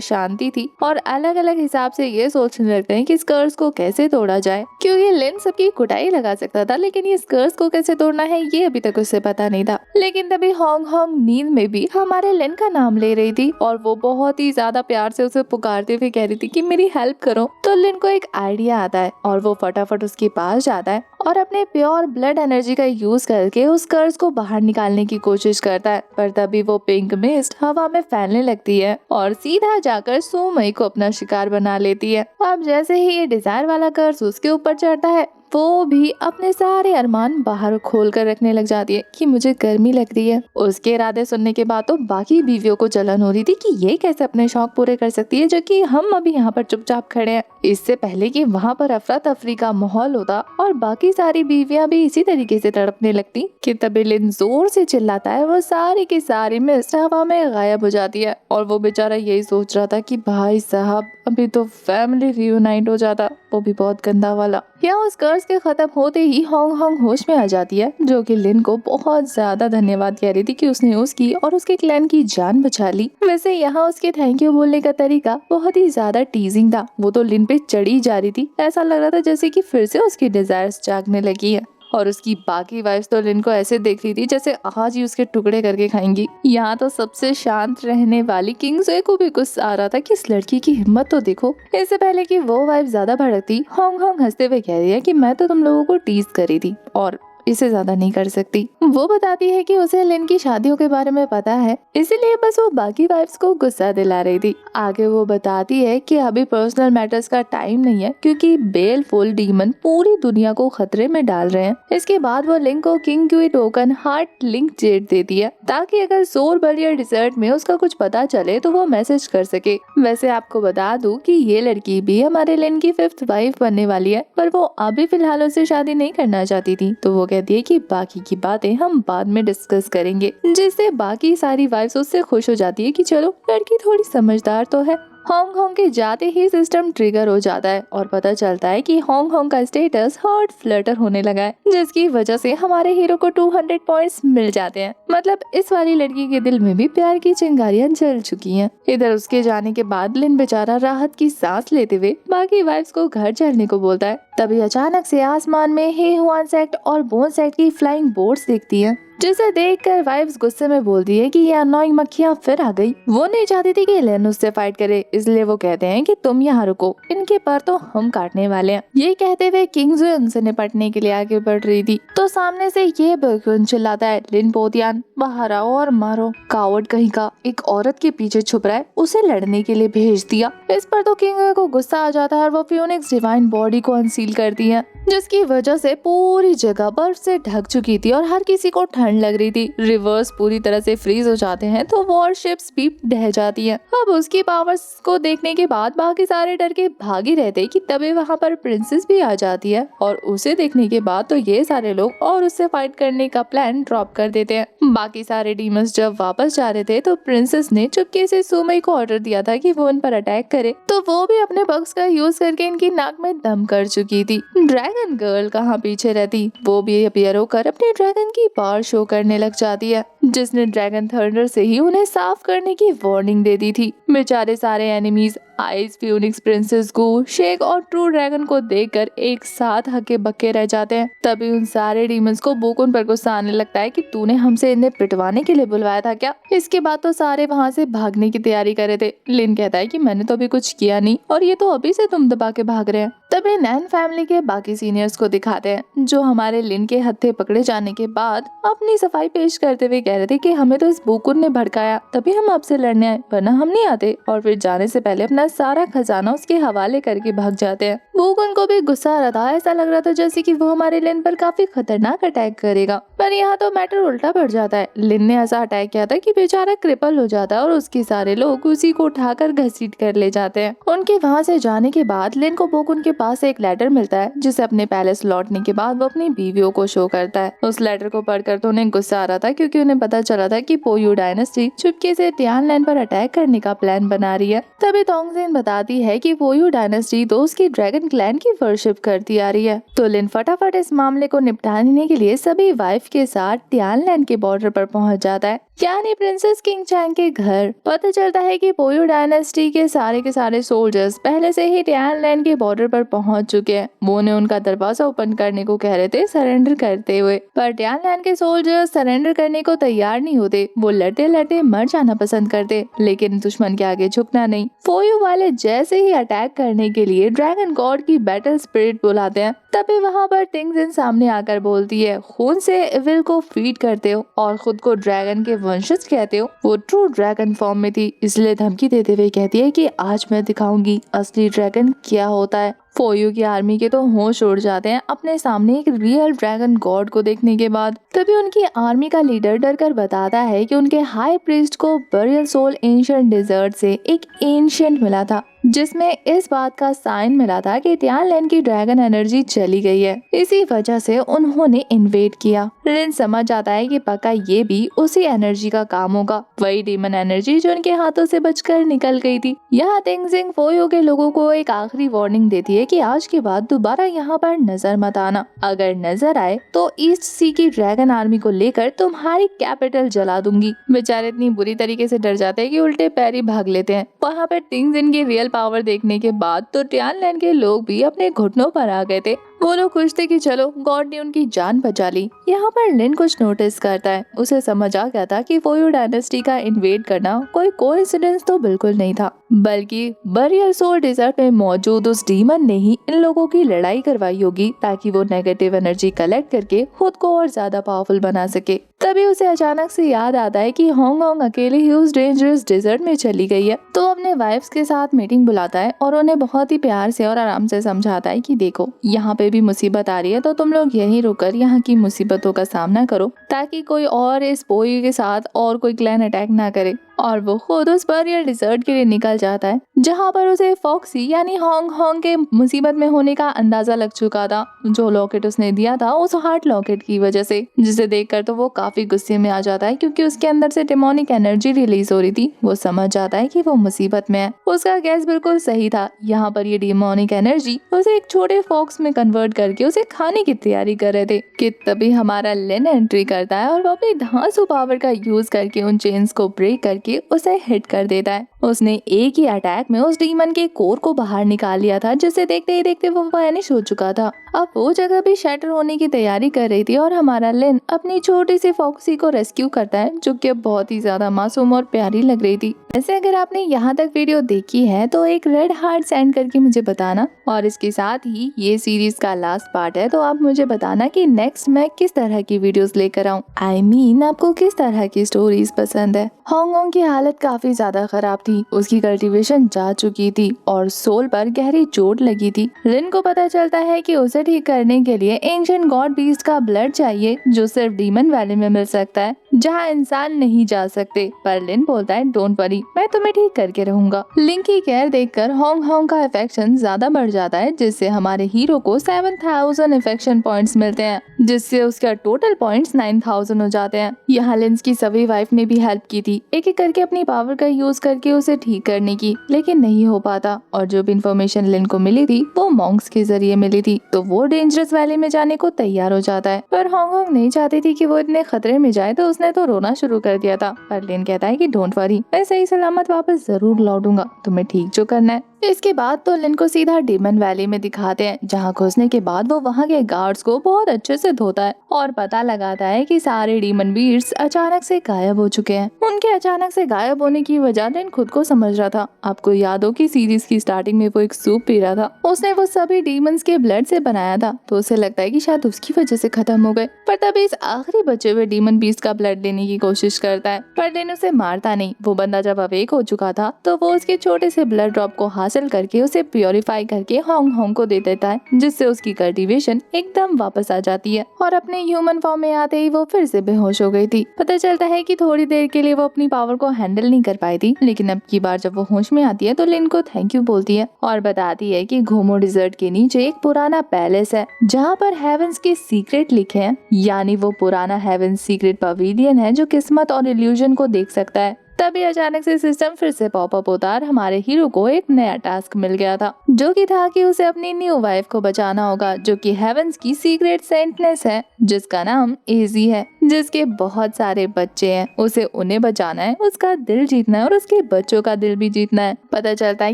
शांति थी और अलग अलग हिसाब से ये सोचने लगते हैं कि इस कर्ज को कैसे तोड़ा जाए, क्योंकि लिन सबकी कुटाई लगा सकता था लेकिन ये कर्ज को कैसे तोड़ना है ये अभी तक उसे पता नहीं था। लेकिन तभी होंग होंग नींद में भी हमारे लिन का नाम ले रही थी और वो बहुत ही ज्यादा प्यार से उसे पुकारते हुए कह रही थी कि मेरी हेल्प करो। तो लिन को एक आइडिया आता है और वो फटाफट उसके पास जाता है और अपने प्योर ब्लड एनर्जी का यूज करके उस कर्ज को बाहर निकालने की कोशिश करता है। पर तभी वो पिंक मिस्ट हवा में फैलने लगती है और सीधा जाकर सुमई को अपना शिकार बना लेती है। अब जैसे ही ये डिजायर वाला कर्ज उसके ऊपर चढ़ता है वो भी अपने सारे अरमान बाहर खोल कर रखने लग जाती है कि मुझे गर्मी लग रही है। उसके इरादे सुनने के बाद तो बाकी बीवियों को जलन हो रही थी कि ये कैसे अपने शौक पूरे कर सकती है, जो कि हम अभी यहाँ पर चुपचाप खड़े हैं। इससे पहले कि वहाँ पर अफरा तफरी का माहौल होता और बाकी सारी बीवियां भी इसी तरीके से तड़पने लगती कि तभी लिन जोर से चिल्लाता है, वो सारी की सारी मिस्ट हवा में गायब हो जाती है। और वो बेचारा यही सोच रहा था कि भाई साहब अभी तो फैमिली रियूनाइट हो जाता, वो भी बहुत गंदा वाला। यहाँ उस कर्ज के खत्म होते ही होंग होंग होश में आ जाती है, जो कि लिन को बहुत ज्यादा धन्यवाद कह रही थी कि उसने उसकी और उसके क्लैन की जान बचा ली। वैसे यहाँ उसके थैंक यू बोलने का तरीका बहुत ही ज्यादा टीजिंग था। वो तो लिन पे चढ़ी जा रही थी, ऐसा लग रहा था जैसे कि फिर से उसकी डिजायर्स जागने लगी है। और उसकी बाकी वाइफ्स तो लिन को ऐसे देख रही थी जैसे आज ही उसके टुकड़े करके खाएंगी। यहाँ तो सबसे शांत रहने वाली किंगजुए को भी गुस्सा आ रहा था कि इस लड़की की हिम्मत तो देखो। इससे पहले कि वो वाइफ ज्यादा भड़कती, होंग होंग हंसते हुए कह रही है कि मैं तो तुम लोगों को टीज करी थी और इसे ज्यादा नहीं कर सकती। वो बताती है कि उसे लिन की शादियों के बारे में पता है, इसीलिए बस वो बाकी वाइफ्स को गुस्सा दिला रही थी। आगे वो बताती है कि अभी पर्सनल मैटर्स का टाइम नहीं है, क्योंकि बेलफुल डीमन पूरी दुनिया को खतरे में डाल रहे हैं। इसके बाद वो लिंक को king QE token heart link jet देती है ताकि अगर सोर बरियर डिजर्ट में उसका कुछ पता चले तो वो मैसेज कर सके। वैसे आपको बता दूं कि ये लड़की भी हमारे लिन की 5th वाइफ बनने वाली है, पर वो अभी फिलहाल उससे शादी नहीं करना चाहती थी। तो वो कहती है कि बाकी की बातें हम बाद में डिस्कस करेंगे, जिससे बाकी सारी वाइफ्स उससे खुश हो जाती है कि चलो लड़की थोड़ी समझदार तो है। होंग होंग के जाते ही सिस्टम ट्रिगर हो जाता है और पता चलता है कि होंग होंग का स्टेटस हॉट फ्लटर होने लगा है, जिसकी वजह से हमारे हीरो को 200 पॉइंट्स मिल जाते हैं। मतलब इस वाली लड़की के दिल में भी प्यार की चिंगारियां जल चुकी हैं। इधर उसके जाने के बाद लिन बेचारा राहत की सांस लेते हुए बाकी वाइफ्स को घर चलने को बोलता है। तभी अचानक से आसमान में हे हुआन सेक्ट और बोन सेक्ट की फ्लाइंग बोट्स दिखती हैं, जिसे देखकर वाइफ्स गुस्से में बोलती है कि ये अनोइंग मक्खियाँ फिर आ गई। वो नहीं चाहती थी कि लिन उससे फाइट करे, इसलिए वो कहते हैं कि तुम यहाँ रुको, इनके पर तो हम काटने वाले हैं। ये कहते हुए किंगजुए उनसे निपटने के लिए आगे बढ़ रही थी, तो सामने से ये बर्कुन चिल्लाता है, लिन पोतियान बाहर आओ और मारो, कावड़ कहीं का, एक औरत के पीछे छुप रहा है, उसे लड़ने के लिए भेज दिया। इस पर तो किंगजुए को गुस्सा आ जाता है और वो फ्यूनिक्स डिवाइन बॉडी को अनसील करती है, जिसकी वजह से पूरी जगह बर्फ से ढक चुकी थी और हर किसी को ठंड लग रही थी। रिवर्स पूरी तरह से फ्रीज हो जाते हैं तो वॉरशिप्स भी ढह जाती हैं। अब उसकी पावर्स को देखने के बाद बाकी सारे डर के भागी रहते कि तभी वहाँ पर प्रिंसेस भी आ जाती है और उसे देखने के बाद तो ये सारे लोग और उससे फाइट करने का प्लान ड्रॉप कर देते हैं। बाकी सारे डीमंस जब वापस जा रहे थे तो प्रिंसेस ने चुपके से सुमई को ऑर्डर दिया था कि वो उन पर अटैक करे, तो वो भी अपने बग्स का यूज करके इनकी नाक में दम कर चुकी थी। ड्रैगन गर्ल कहाँ पीछे रहती, वो भी अपीयर होकर अपने ड्रैगन की पावर शो करने लग जाती है, जिसने ड्रैगन थंडर से ही उन्हें साफ करने की वार्निंग दे दी थी। बेचारे सारे एनिमीज आइस, फ्यूनिक्स, प्रिंसेस गू, शेक और ट्रू ड्रैगन को देखकर एक साथ हके बक्के रह जाते हैं। तभी उन सारे डीमंस को बोकुन पर गुस्सा आने लगता है कि तूने हमसे इन्हें पिटवाने के लिए बुलवाया था क्या। इसके बाद तो सारे वहाँ से भागने की तैयारी कर रहे थे। लिन कहता है कि मैंने तो अभी कुछ किया नहीं और ये तो अभी से तुम दबा के भाग रहे हैं। तभी नैन फैमिली के बाकी सीनियर्स को दिखाते हैं, जो हमारे लिन के हत्थे पकड़े जाने के बाद अपनी सफाई पेश करते हुए कह रहे थे कि हमें तो इस बोकुन ने भड़काया, तभी हम आपसे लड़ने आए, वरना हम नहीं आते। और फिर जाने से पहले अपना सारा खजाना उसके हवाले करके भाग जाते हैं। बोकुन को भी गुस्सा आ रहा था, ऐसा लग रहा था जैसे कि वो हमारे लिन पर काफी खतरनाक अटैक करेगा। पर यहाँ तो मैटर उल्टा पड़ जाता है। लिन ने ऐसा अटैक किया था कि बेचारा क्रिपल हो जाता है और उसके सारे लोग उसी को उठाकर घसीट कर ले जाते हैं। उनके वहाँ से जाने के बाद लिन को बोकुन के पास एक लेटर मिलता है जिसे अपने पैलेस लौटने के बाद वो अपनी बीवियों को शो करता है। उस लेटर को पढ़कर तो उन्हें गुस्सा आ रहा था क्योंकि उन्हें पता चला था कि पोयू डायनेस्टी चुपके से टियानलैंड पर अटैक करने का प्लान बना रही है। तभी तोंगजिन बताती है कि पोयू डायनेस्टी तो उसकी ड्रैगन क्लैन की वर्शिप करती आ रही है। तो लिन फटाफट इस मामले को निपटाने के लिए सभी वाइफ के साथ टियानलैंड के बॉर्डर पर पहुंच जाता है, यानी प्रिंसेस किंग चैंग के घर। पता चलता है कि पोयू डायनेस्टी के सारे सोल्जर्स पहले से ही टियानलैंड के बॉर्डर पर पहुंच चुके हैं। वो ने उनका दरवाजा ओपन करने को कह रहे थे सरेंडर करते हुए, पर टियानलैंड के सोल्जर्स सरेंडर करने को तैयार नहीं होते। वो लड़ते लड़ते मर जाना पसंद करते, लेकिन दुश्मन के आगे झुकना नहीं। पोयू वाले जैसे ही अटैक करने के लिए ड्रैगन गॉड की बैटल स्पिरिट बुलाते हैं, तभी वहाँ पर टिंगजिन सामने आकर बोलती है, खून से इविल को फीड करते हो और खुद को ड्रैगन के वंशज कहते हो। वो ट्रू ड्रैगन फॉर्म में थी, इसलिए धमकी देते हुए कहती है कि आज मैं दिखाऊंगी असली ड्रैगन क्या होता है। पोयू की आर्मी के तो होश उड़ जाते हैं अपने सामने एक रियल ड्रैगन गॉड को देखने के बाद। तभी उनकी आर्मी का लीडर डरकर बताता है कि उनके हाई प्रीस्ट को बरियल सोल एंशिएंट डेजर्ट से एक एंशिएंट मिला था, जिसमें इस बात का साइन मिला था कि टियानलैंड की ड्रैगन एनर्जी चली गई है। इसी वजह से उन्होंने इन्वेड किया। लिन समझ जाता है कि पक्का ये भी उसी एनर्जी का काम होगा, वही डीमन एनर्जी जो उनके हाथों से बचकर निकल गई थी। यहाँ तिंगजिंग पोयू के लोगों को एक आखिरी वार्निंग देती है कि आज के बाद दोबारा यहाँ पर नजर मत आना। अगर नजर आए तो ईस्ट सी की ड्रैगन आर्मी को लेकर तुम्हारी कैपिटल जला दूंगी। बेचारे इतनी बुरी तरीके से डर जाते हैं कि उल्टे पैर ही भाग लेते हैं। वहाँ पर तिंगजिन की रियल पावर देखने के बाद तो टियानलैंड के लोग भी अपने घुटनों पर आ गए थे। वो लोग खुश थे कि चलो गॉड ने उनकी जान बचा ली। यहाँ पर लिन कुछ नोटिस करता है। उसे समझ आ गया था कि पोयू डायनेस्टी का इन्वेड करना कोई कोइंसिडेंस तो बिल्कुल नहीं था, बल्कि बरियल सोल डेजर्ट में मौजूद उस डीमन ने ही इन लोगों की लड़ाई करवाई होगी ताकि वो नेगेटिव एनर्जी कलेक्ट करके खुद को और ज्यादा पावरफुल बना सके। तभी उसे अचानक से याद आता है कि हांगकांग अकेले ही उस डेंजरस डेजर्ट में चली गई है। तो अपने वाइफ्स के साथ मीटिंग बुलाता है और उन्हें बहुत ही प्यार से और आराम से समझाता है कि देखो यहाँ पे भी मुसीबत आ रही है, तो तुम लोग यहीं रुककर यहाँ की मुसीबतों का सामना करो ताकि कोई और इस पोयू के साथ और कोई क्लैन अटैक ना करे। और वो खुद उस बरियल डिजर्ट के लिए निकल जाता है, जहाँ पर उसे फॉक्सी यानी हांगकांग के मुसीबत में होने का अंदाजा लग चुका था। जो लॉकेट उसने दिया था उस हार्ट लॉकेट की वजह से, जिसे देखकर तो वो काफी गुस्से में आ जाता है क्योंकि उसके अंदर से डेमोनिक एनर्जी रिलीज हो रही थी। वो समझ जाता है कि वो मुसीबत में है। उसका गैस बिल्कुल सही था। यहाँ पर ये डेमोनिक एनर्जी उसे एक छोटे फॉक्स में कन्वर्ट करके उसे खाने की तैयारी कर रहे थे कि तभी हमारा लिन एंट्री करता है और वो अपनी धांसू पावर का यूज करके उन चेन्स को ब्रेक करके उसे हिट कर देता है। उसने एक ही अटैक में उस डीमन के कोर को बाहर निकाल लिया था, जिसे देखते ही देखते वो वैनिश हो चुका था। अब वो जगह भी शटर होने की तैयारी कर रही थी और हमारा लिन अपनी छोटी सी फॉक्सी को रेस्क्यू करता है, जो कि बहुत ही ज्यादा मासूम और प्यारी लग रही थी। वैसे अगर आपने यहाँ तक वीडियो देखी है तो एक रेड हार्ट सेंड करके मुझे बताना, और इसके साथ ही ये सीरीज का लास्ट पार्ट है, तो आप मुझे बताना कि नेक्स्ट मैं किस तरह की वीडियोस लेकर आऊँ। आई मीन आपको किस तरह की स्टोरीज पसंद है। हांगकांग की हालत काफी ज्यादा खराब थी। उसकी कल्टीवेशन जा चुकी थी और सोल पर गहरी चोट लगी थी। लिन को पता चलता है कि उसे ठीक करने के लिए एंशिएंट गॉड बीस्ट का ब्लड चाहिए, जो सिर्फ डीमन वैली में मिल सकता है, जहाँ इंसान नहीं जा सकते। पर लिन बोलता है डोंट वरी, मैं तुम्हें ठीक करके रहूंगा। लिन की केयर देखकर हांगकांग का अफेक्शन ज्यादा बढ़ जाता है, जिससे हमारे हीरो को 7000 अफेक्शन पॉइंट्स मिलते हैं, जिससे उसका टोटल पॉइंट्स 9000 हो जाते हैं। यहाँ लिंस की सभी वाइफ ने भी हेल्प की थी, एक एक करके अपनी पावर का यूज करके उसे ठीक करने की, लेकिन नहीं हो पाता। और जो भी इन्फॉर्मेशन लिन को मिली थी वो मॉन्क्स के जरिए मिली थी, तो वो डेंजरस वैली में जाने को तैयार हो जाता है। पर हांगकांग नहीं चाहती थी कि वो इतने खतरे में जाए, तो उसने तो रोना शुरू कर दिया था। पर लिन कहता है कि डोंट वरी, मैं सही सलामत वापस जरूर लौटूंगा, तुम्हें ठीक जो करना है। इसके बाद तो लिन को सीधा डीमन वैली में दिखाते हैं, जहाँ घुसने के बाद वो वहाँ के गार्ड्स को बहुत अच्छे से धोता है और पता लगाता है कि सारे डीमन बीट्स अचानक से गायब हो चुके हैं। उनके अचानक से गायब होने की वजह लिन खुद को समझ रहा था। आपको याद हो कि सीरीज की स्टार्टिंग में वो एक सूप पी रहा था, उसने वो सभी डीमंस के ब्लड से बनाया था, तो उसे लगता है कि शायद उसकी वजह से खत्म हो गए। पर तभी इस आखिरी बचे हुए डीमन बीस्ट का ब्लड लेने की कोशिश करता है, पर लिन उसे मारता नहीं। वो बंदा जब अवेक हो चुका था तो वो उसके छोटे से ब्लड ड्रॉप को हाथ हासिल करके उसे प्योरीफाई करके होंग होंग को दे देता है, जिससे उसकी कल्टीवेशन एकदम वापस आ जाती है और अपने ह्यूमन फॉर्म में आते ही वो फिर से बेहोश हो गई थी। पता चलता है कि थोड़ी देर के लिए वो अपनी पावर को हैंडल नहीं कर पाई थी, लेकिन अब की बार जब वो होश में आती है तो लिन को थैंक यू बोलती है और बताती है कि घूमो डिजर्ट के नीचे एक पुराना पैलेस है जहाँ पर हेवंस के सीक्रेट लिखे हैं, यानी वो पुराना हेवंस सीक्रेट पवेलियन है जो किस्मत और इल्यूजन को देख सकता है। तभी अचानक से सिस्टम फिर से पॉपअप होता और हमारे हीरो को एक नया टास्क मिल गया था, जो कि था कि उसे अपनी न्यू वाइफ को बचाना होगा, जो कि हेवंस की सीक्रेट सेंटनेस है, जिसका नाम एजी है, जिसके बहुत सारे बच्चे हैं। उसे उन्हें बचाना है, उसका दिल जीतना है और उसके बच्चों का दिल भी जीतना है। पता चलता है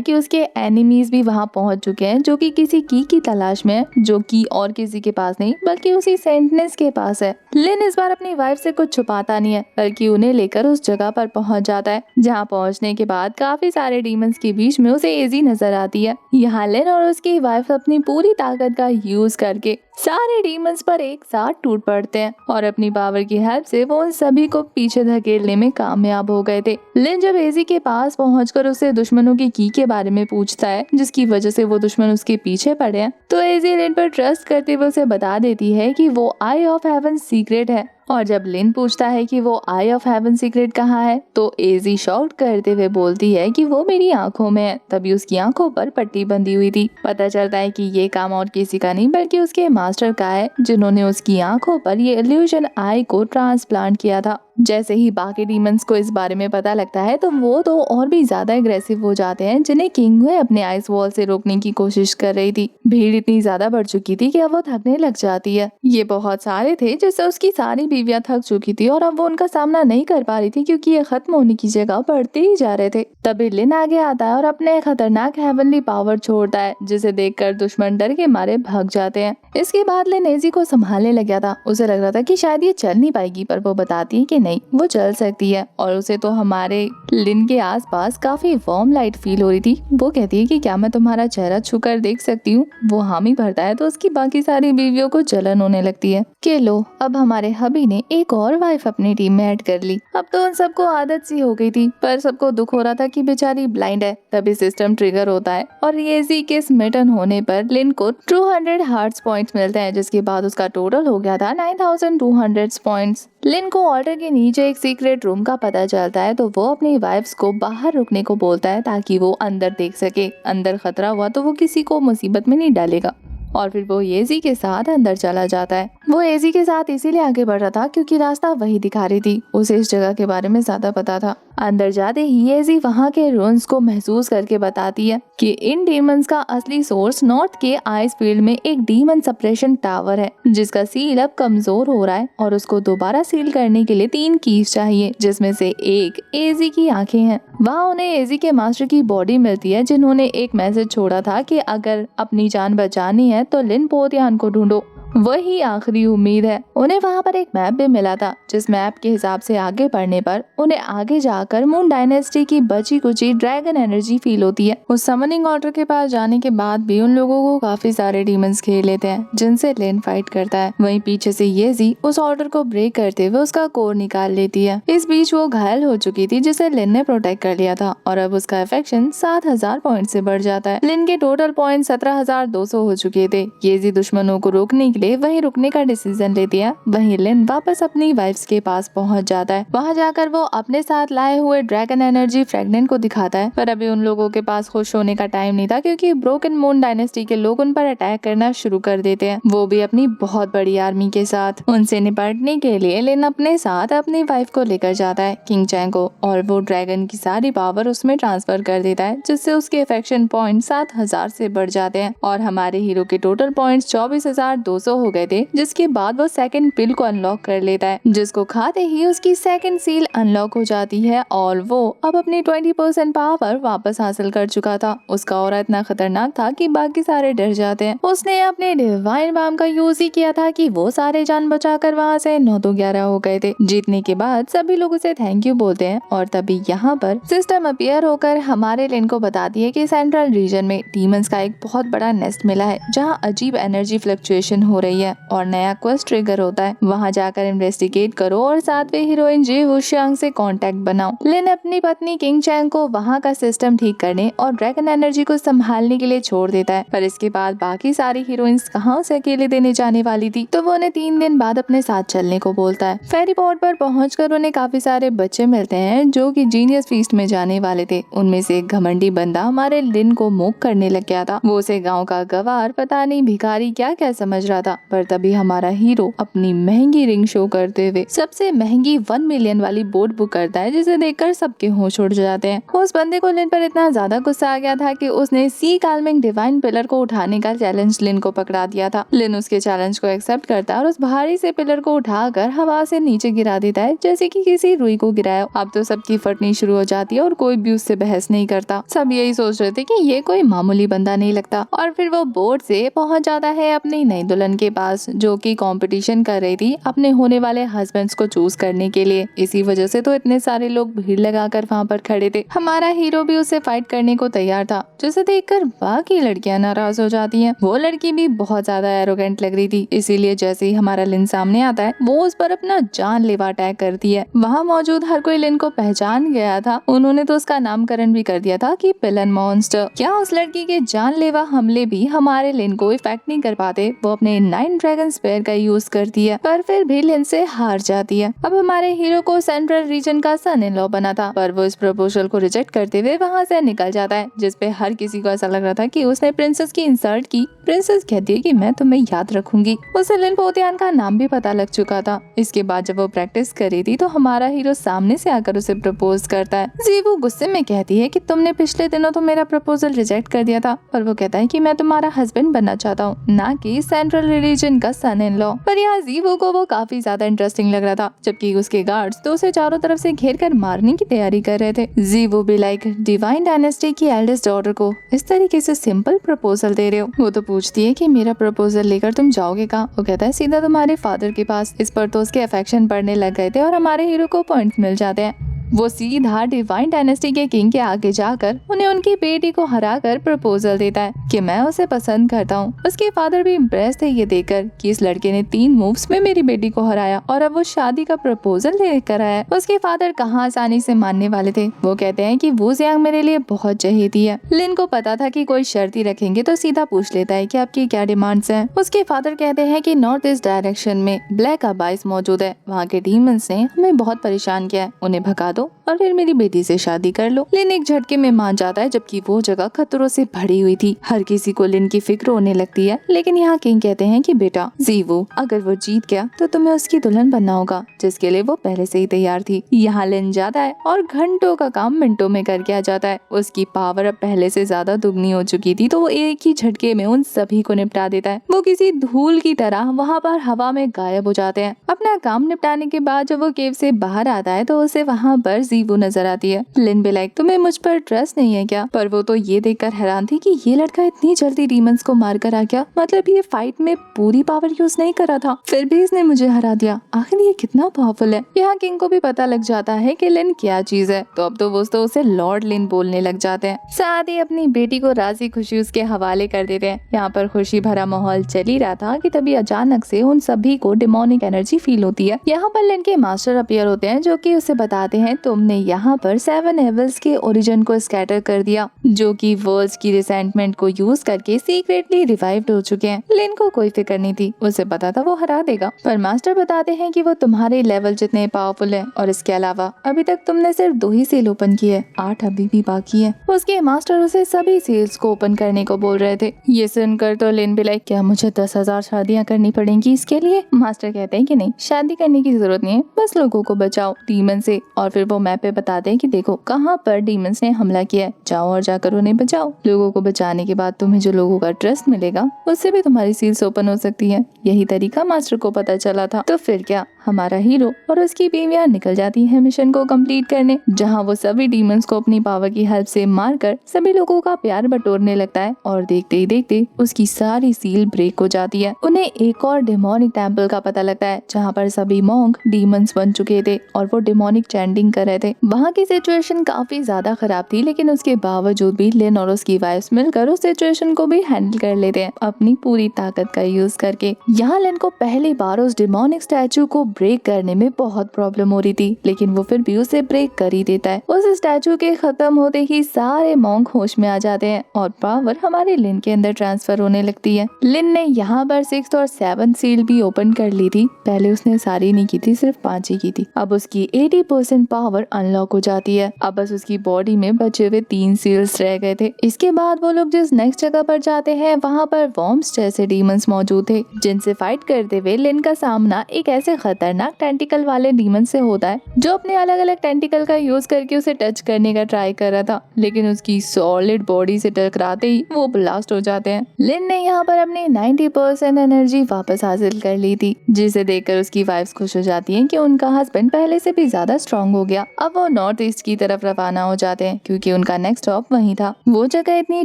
कि उसके एनिमीज भी वहाँ पहुँच चुके हैं, जो कि किसी की तलाश में है, जो कि और किसी के पास नहीं बल्कि उसी सेंटनेस के पास है। लिन इस बार अपनी वाइफ से कुछ छुपाता नहीं है, बल्कि उन्हें लेकर उस जगह पर पहुँच जाता है, जहाँ पहुँचने के बाद काफी सारे डीमंस के बीच में उसे एजी नजर आती है। यहाँ लिन और उसकी वाइफ अपनी पूरी ताकत का यूज करके सारे डीमंस पर एक साथ टूट पड़ते हैं और अपनी पावर की हेल्प से वो उन सभी को पीछे धकेलने में कामयाब हो गए थे। लिन जब एजी के पास पहुंचकर उसे दुश्मनों की के बारे में पूछता है, जिसकी वजह से वो दुश्मन उसके पीछे पड़े हैं, तो एजी लिन पर ट्रस्ट करते हुए उसे बता देती है कि वो आई ऑफ हेवन सीक्रेट है। और जब लिन पूछता है कि वो आई ऑफ हेवन सीक्रेट कहाँ है, तो एजी शॉक्ड करते हुए बोलती है कि वो मेरी आंखों में है। तभी उसकी आंखों पर पट्टी बंधी हुई थी। पता चलता है कि ये काम और किसी का नहीं बल्कि उसके मास्टर का है, जिन्होंने उसकी आंखों पर ये इल्यूजन आई को ट्रांसप्लांट किया था। जैसे ही बाकी डीमंस को इस बारे में पता लगता है तो वो तो और भी ज्यादा एग्रेसिव हो जाते हैं, जिन्हें किंगवे अपने आइस वॉल से रोकने की कोशिश कर रही थी। भीड़ इतनी ज्यादा बढ़ चुकी थी कि अब वो थकने लग जाती है। ये बहुत सारे थे, जिससे उसकी सारी बीवियां थक चुकी थी और अब वो उनका सामना नहीं कर पा रही थी, क्योंकि ये खत्म होने की जगह बढ़ते ही जा रहे थे। तभी लिन आगे आता है और अपने खतरनाक हेवनली पावर छोड़ता है, जिसे देखकर दुश्मन डर के मारे भाग जाते हैं। इसके बाद लिन एजी को संभालने लग गया था। उसे लग रहा था कि शायद ये चल नहीं पाएगी, पर वो बताती है कि नहीं, वो चल सकती है। और उसे तो हमारे लिन के आसपास काफी वार्म लाइट फील हो रही थी। वो कहती है कि क्या मैं तुम्हारा चेहरा छूकर देख सकती हूँ। वो हामी भरता है तो उसकी बाकी सारी बीवियों को जलन होने लगती है कि लो, अब हमारे हबी ने एक और वाइफ अपनी टीम में ऐड कर ली। अब तो उन सबको आदत सी हो गई थी, पर सबको दुख हो रहा था कि बेचारी ब्लाइंड है। तभी सिस्टम ट्रिगर होता है और एजी के स्मिटन होने पर लिन को 200 हार्ट्स पॉइंट्स मिलते हैं, जिसके बाद उसका टोटल हो गया था 9200 पॉइंट्स। लिन को ऑल्टर के नीचे एक सीक्रेट रूम का पता चलता है, तो वो अपनी वाइफ्स को बाहर रुकने को बोलता है ताकि वो अंदर देख सके। अंदर खतरा हुआ तो वो किसी को मुसीबत में नहीं डालेगा। और फिर वो एजी के साथ अंदर चला जाता है। वो एजी के साथ इसीलिए आगे बढ़ रहा था क्योंकि रास्ता वही दिखा रही थी। उसे इस जगह के बारे में ज्यादा पता था। अंदर जाते ही एजी वहाँ के रून्स को महसूस करके बताती है कि इन डीमंस का असली सोर्स नॉर्थ के आइस फील्ड में एक डीमन सप्रेशन टावर है, जिसका सील अब कमजोर हो रहा है और उसको दोबारा सील करने के लिए 3 कीज चाहिए, जिसमें से एक एजी की आंखें हैं। वहाँ उन्हें एजी के मास्टर की बॉडी मिलती है, जिन्होंने एक मैसेज छोड़ा था कि अगर अपनी जान बचानी है तो लिन पोथियान को ढूंढो, वही आखिरी उम्मीद है। उन्हें वहाँ पर एक मैप भी मिला था, जिस मैप के हिसाब से आगे बढ़ने पर उन्हें आगे जाकर मून डायनेस्टी की बची कुची ड्रैगन एनर्जी फील होती है। उस समनिंग ऑर्डर के पास जाने के बाद भी उन लोगों को काफी सारे डीमंस घेर लेते हैं, जिनसे लिन फाइट करता है। वहीं पीछे से येजी उस ऑर्डर को ब्रेक करते हुए उसका कोर निकाल लेती है। इस बीच वो घायल हो चुकी थी, जिसे लिन ने प्रोटेक्ट कर लिया था और अब उसका अफेक्शन 7000 पॉइंट से बढ़ जाता है। लिन के टोटल पॉइंट 17200 हो चुके थे। येजी दुश्मनों को रोकने के लिए वहीं रुकने का डिसीजन लेती है। वहीं लिन वापस अपनी वाइफ्स के पास पहुंच जाता है। वहां जाकर वो अपने साथ लाए हुए ड्रैगन एनर्जी फ्रेगनेंट को दिखाता है, पर अभी उन लोगों के पास खुश होने का टाइम नहीं था, क्योंकि ब्रोकन मून डायनेस्टी के लोग उन पर अटैक करना शुरू कर देते हैं, वो भी अपनी बहुत बड़ी आर्मी के साथ। उनसे निपटने के लिए लिन अपने साथ अपनी वाइफ को लेकर जाता है, किंग चैंग को, और वो ड्रैगन की सारी पावर उसमें ट्रांसफर कर देता है, जिससे उसके अफेक्शन पॉइंट 7000 से बढ़ जाते हैं और हमारे हीरो के टोटल पॉइंट 24200 हो गए थे। जिसके बाद वो सेकंड पिल को अनलॉक कर लेता है, जिसको खाते ही उसकी सेकंड सील अनलॉक हो जाती है और वो अब अपनी 20% पावर वापस हासिल कर चुका था। उसका ऑरा इतना खतरनाक था कि बाकी सारे डर जाते हैं। उसने अपने डिवाइन बाम का यूज ही किया था कि वो सारे जान बचाकर वहाँ से 9 तो 11 हो गए थे। जीतने के बाद सभी लोग उसे थैंक यू बोलते हैं और तभी यहाँ पर सिस्टम अपीयर होकर हमारे लिन को बताती है कि सेंट्रल रीजन में डीमंस का एक बहुत बड़ा नेस्ट मिला है, जहाँ अजीब एनर्जी फ्लक्चुएशन हो हो रही है और नया क्वेस्ट ट्रिगर होता है। वहाँ जाकर इन्वेस्टिगेट करो और सातवें हीरोइन जी वुशियांग से कांटेक्ट बनाओ। लिन अपनी पत्नी किंग चैंग को वहाँ का सिस्टम ठीक करने और ड्रैगन एनर्जी को संभालने के लिए छोड़ देता है, पर इसके बाद बाकी सारी हीरोइंस कहाँ उसे अकेले देने जाने वाली थी, तो वो उन्हें 3 दिन बाद अपने साथ चलने को बोलता है। फेरी बोट पर पहुंचकर उन्हें काफी सारे बच्चे मिलते हैं जो कि जीनियस फीस्ट में जाने वाले थे। उनमें से एक घमंडी बंदा हमारे लिन को मूक करने लग गया था। वो उसे गाँव का गवार पता नहीं भिखारी क्या क्या समझ रहा था, पर तभी हमारा हीरो अपनी महंगी रिंग शो करते हुए सबसे महंगी 1 मिलियन वाली बोट बुक करता है, जिसे देखकर सबके होश उड़ जाते हैं। उस बंदे को लिन पर इतना ज्यादा गुस्सा आ गया था कि उसने सी काल्मिंग डिवाइन पिलर को उठाने का चैलेंज लिन को पकड़ा दिया था। लिन उसके चैलेंज को एक्सेप्ट करता है और उस भारी से पिलर को उठाकर हवा से नीचे गिरा देता है, जैसे कि किसी रुई को गिराया। अब तो सबकी फटनी शुरू हो जाती है और कोई भी उससे बहस नहीं करता। सब यही सोच रहे थे कि ये कोई मामूली बंदा नहीं लगता। और फिर वो बोट से पहुंच जाता है अपनी नई दुल्हन के पास, जो कि कंपटीशन कर रही थी अपने होने वाले हस्बैंड्स को चूज करने के लिए। इसी वजह से तो इतने सारे लोग भीड़ लगाकर वहाँ पर खड़े थे। हमारा हीरो भी उससे फाइट करने को तैयार था, जिसे देखकर बाकी लड़कियां नाराज हो जाती हैं। वो लड़की भी बहुत ज्यादा एरोगेंट लग रही थी, इसीलिए जैसे ही हमारा लिन सामने आता है वो उस पर अपना जानलेवा अटैक करती है। वहाँ मौजूद हर कोई लिन को पहचान गया था। उन्होंने तो उसका नामकरण भी कर दिया था कि पिलन मॉन्स्टर। क्या उस लड़की के जानलेवा हमले भी हमारे लिन को इफेक्ट नहीं कर पाते? वो अपने 9 ड्रैगन स्पेयर का यूज करती है, पर फिर भी लिन से हार जाती है। अब हमारे हीरो को सेंट्रल रीजन का सन इन लॉ बना था, पर वो इस प्रपोजल को रिजेक्ट करते हुए वहाँ से निकल जाता है, जिसपे हर किसी को ऐसा लग रहा था कि उसने प्रिंसेस की इंसल्ट की। प्रिंसेस कहती है कि मैं तुम्हें याद रखूंगी। उसे लिन पोतियान का नाम भी पता लग चुका था। इसके बाद जब वो प्रैक्टिस कर रही थी तो हमारा हीरो सामने से आकर उसे प्रपोज करता है। जीवू गुस्से में कहती है कि तुमने पिछले दिनों तो मेरा प्रपोजल रिजेक्ट कर दिया था, पर वो कहता है कि मैं तुम्हारा हस्बैंड बनना चाहता हूँ, ना कि सेंट्रल रिलीजन का सन इन लॉ। पर यहाँ जीवू को वो काफी ज्यादा इंटरेस्टिंग लग रहा था, जबकि उसके गार्ड्स तो उसे चारों तरफ से घेर कर मारने की तैयारी कर रहे थे। जीवू भी लाइक डिवाइन डायनेस्टी की एल्डेस्ट डॉटर को इस तरीके से सिंपल प्रपोजल दे रहे हो। वो तो पूछती है कि मेरा प्रपोजल लेकर तुम जाओगे कहाँ? वो कहता है सीधा तुम्हारे फादर के पास। इस पर तो उसके अफेक्शन बढ़ने लग गए थे और हमारे हीरो को पॉइंट्स मिल जाते हैं। वो सीधा डिवाइन डायनेस्टी के किंग के आगे जाकर उन्हें उनकी बेटी को हराकर प्रपोजल देता है कि मैं उसे पसंद करता हूँ। उसके फादर भी इम्प्रेस थे ये देखकर कि इस लड़के ने 3 मूव्स में मेरी बेटी को हराया और अब वो शादी का प्रपोजल लेकर आया। उसके फादर कहाँ आसानी से मानने वाले थे। वो कहते हैं कि वो जियांग मेरे लिए बहुत चहेती है। लिन को पता था कि कोई शर्त ही रखेंगे तो सीधा पूछ लेता है कि आपकी क्या डिमांड्स हैं। उसके फादर कहते हैं कि नॉर्थ ईस्ट डायरेक्शन में ब्लैक अबाइस मौजूद है, वहाँ के डीमंस ने हमें बहुत परेशान किया है, उन्हें भगा दो और फिर मेरी बेटी से शादी कर लो। लिन एक झटके में मान जाता है, जबकि वो जगह खतरों से भरी हुई थी। हर किसी को लिन की फिक्र होने लगती है, लेकिन यहाँ किंग कहते हैं कि बेटा जीवू अगर वो जीत गया तो तुम्हें उसकी दुल्हन बनना होगा, जिसके लिए वो पहले से ही तैयार थी। यहाँ लिन जाता है और घंटों का काम मिनटों में करके आ जाता है। उसकी पावर अब पहले से ज्यादा दुगनी हो चुकी थी, तो वो एक ही झटके में उन सभी को निपटा देता है। वो किसी धूल की तरह वहाँ पर हवा में गायब हो जाते हैं। अपना काम निपटाने के बाद जब वो केव से बाहर आता है तो उसे वहाँ पर जीवू नजर आती है। लिन भी लाइक तुम्हें मुझ पर ट्रस्ट नहीं है क्या? पर वो तो ये देखकर हैरान थी कि ये लड़का इतनी जल्दी डीमंस को मार कर आ गया। मतलब ये फाइट में पूरी पावर यूज नहीं करा था, फिर भी इसने मुझे हरा दिया। आखिर ये कितना पावरफुल है। यहाँ किंग को भी पता लग जाता है कि लिन क्या चीज है, तो अब तो वो तो उसे लॉर्ड लिन बोलने लग जाते हैं। साथ ही अपनी बेटी को राजी खुशी उसके हवाले कर देते हैं। यहाँ पर खुशी भरा माहौल चल ही रहा था कि तभी अचानक से उन सभी को डिमोनिक एनर्जी फील होती है। यहाँ पर लिन के मास्टर अपीयर होते हैं, जो कि उसे बताते हैं तुमने यहाँ पर 7 एविल्स के ओरिजिन को स्कैटर कर दिया, जो कि वर्ल्ड्स की रिसेंटमेंट को यूज करके सीक्रेटली रिवाइव्ड हो चुके हैं। लिन को कोई फिक्र नहीं थी, उसे पता था वो हरा देगा, पर मास्टर बताते हैं कि वो तुम्हारे लेवल जितने पावरफुल है और इसके अलावा अभी तक तुमने सिर्फ 2 ही सेल ओपन की है, 8 अभी भी बाकी है। उसके मास्टर उसे सभी सेल्स को ओपन करने को बोल रहे थे। ये सुनकर तो लिन भी लाइक क्या मुझे 10,000 शादियाँ करनी पड़ेंगी इसके लिए? मास्टर कहते हैं कि नहीं, शादी करने की जरूरत नहीं है, बस लोगों को बचाओ डीमन से। और फिर वो मैप पे बताते हैं कि देखो कहाँ पर डीमंस ने हमला किया है, जाओ और जाकर उन्हें बचाओ। लोगों को बचाने के बाद तुम्हें जो लोगों का ट्रस्ट मिलेगा उससे भी तुम्हारी सील्स ओपन हो सकती है। यही तरीका मास्टर को पता चला था। तो फिर क्या, हमारा हीरो और उसकी बीवियां निकल जाती है मिशन को कंप्लीट करने, जहाँ वो सभी डीमंस को अपनी पावर की हेल्प से मारकर सभी लोगों का प्यार बटोरने लगता है और देखते ही देखते उसकी सारी सील ब्रेक हो जाती है। उन्हें एक और डेमोनिक टेम्पल का पता लगता है जहाँ पर सभी मॉन्क डीमंस बन चुके थे और वो डेमोनिक चैंटिंग कर रहे थे। वहाँ की सिचुएशन काफी ज्यादा खराब थी, लेकिन उसके बावजूद भी लिन और उसकी वाइफ्स मिलकर उस सिचुएशन को भी हैंडल कर लेते हैं अपनी पूरी ताकत का यूज करके। यहाँ लिन को पहली बार उस डेमोनिक स्टैचू को ब्रेक करने में बहुत प्रॉब्लम हो रही थी, लेकिन वो फिर भी उसे ब्रेक कर ही देता है। उस स्टैचू के खत्म होते ही सारे मॉन्क होश में आ जाते हैं और पावर हमारे लिन के अंदर ट्रांसफर होने लगती है। लिन ने यहाँ पर 6th और 7th सील भी ओपन कर ली थी। पहले उसने सारी नहीं की थी, सिर्फ 5 ही की थी। अब उसकी 80% पावर अनलॉक हो जाती है। अब बस उसकी बॉडी में बचे हुए 3 सील्स रह गए थे। इसके बाद वो लोग जिस नेक्स्ट जगह पर जाते हैं वहाँ पर वॉर्म्स जैसे डीमंस मौजूद थे, जिनसे फाइट करते हुए लिन का सामना एक ऐसे खतरनाक टेंटिकल वाले डीमन से होता है जो अपने अलग अलग टेंटिकल का यूज करके उसे टच करने का ट्राई कर रहा था, लेकिन उसकी सॉलिड बॉडी से टकराते ही वो ब्लास्ट हो जाते हैं। लिन ने यहाँ पर अपनी 90% एनर्जी वापस हासिल कर ली थी, जिसे देखकर उसकी वाइफ्स खुश हो जाती हैं कि उनका हस्बैंड पहले से भी ज्यादा स्ट्रॉन्ग हो गया। अब वो नॉर्थ ईस्ट की तरफ रवाना हो जाते हैं क्योंकि उनका नेक्स्ट स्टॉप वहीं था। वो जगह इतनी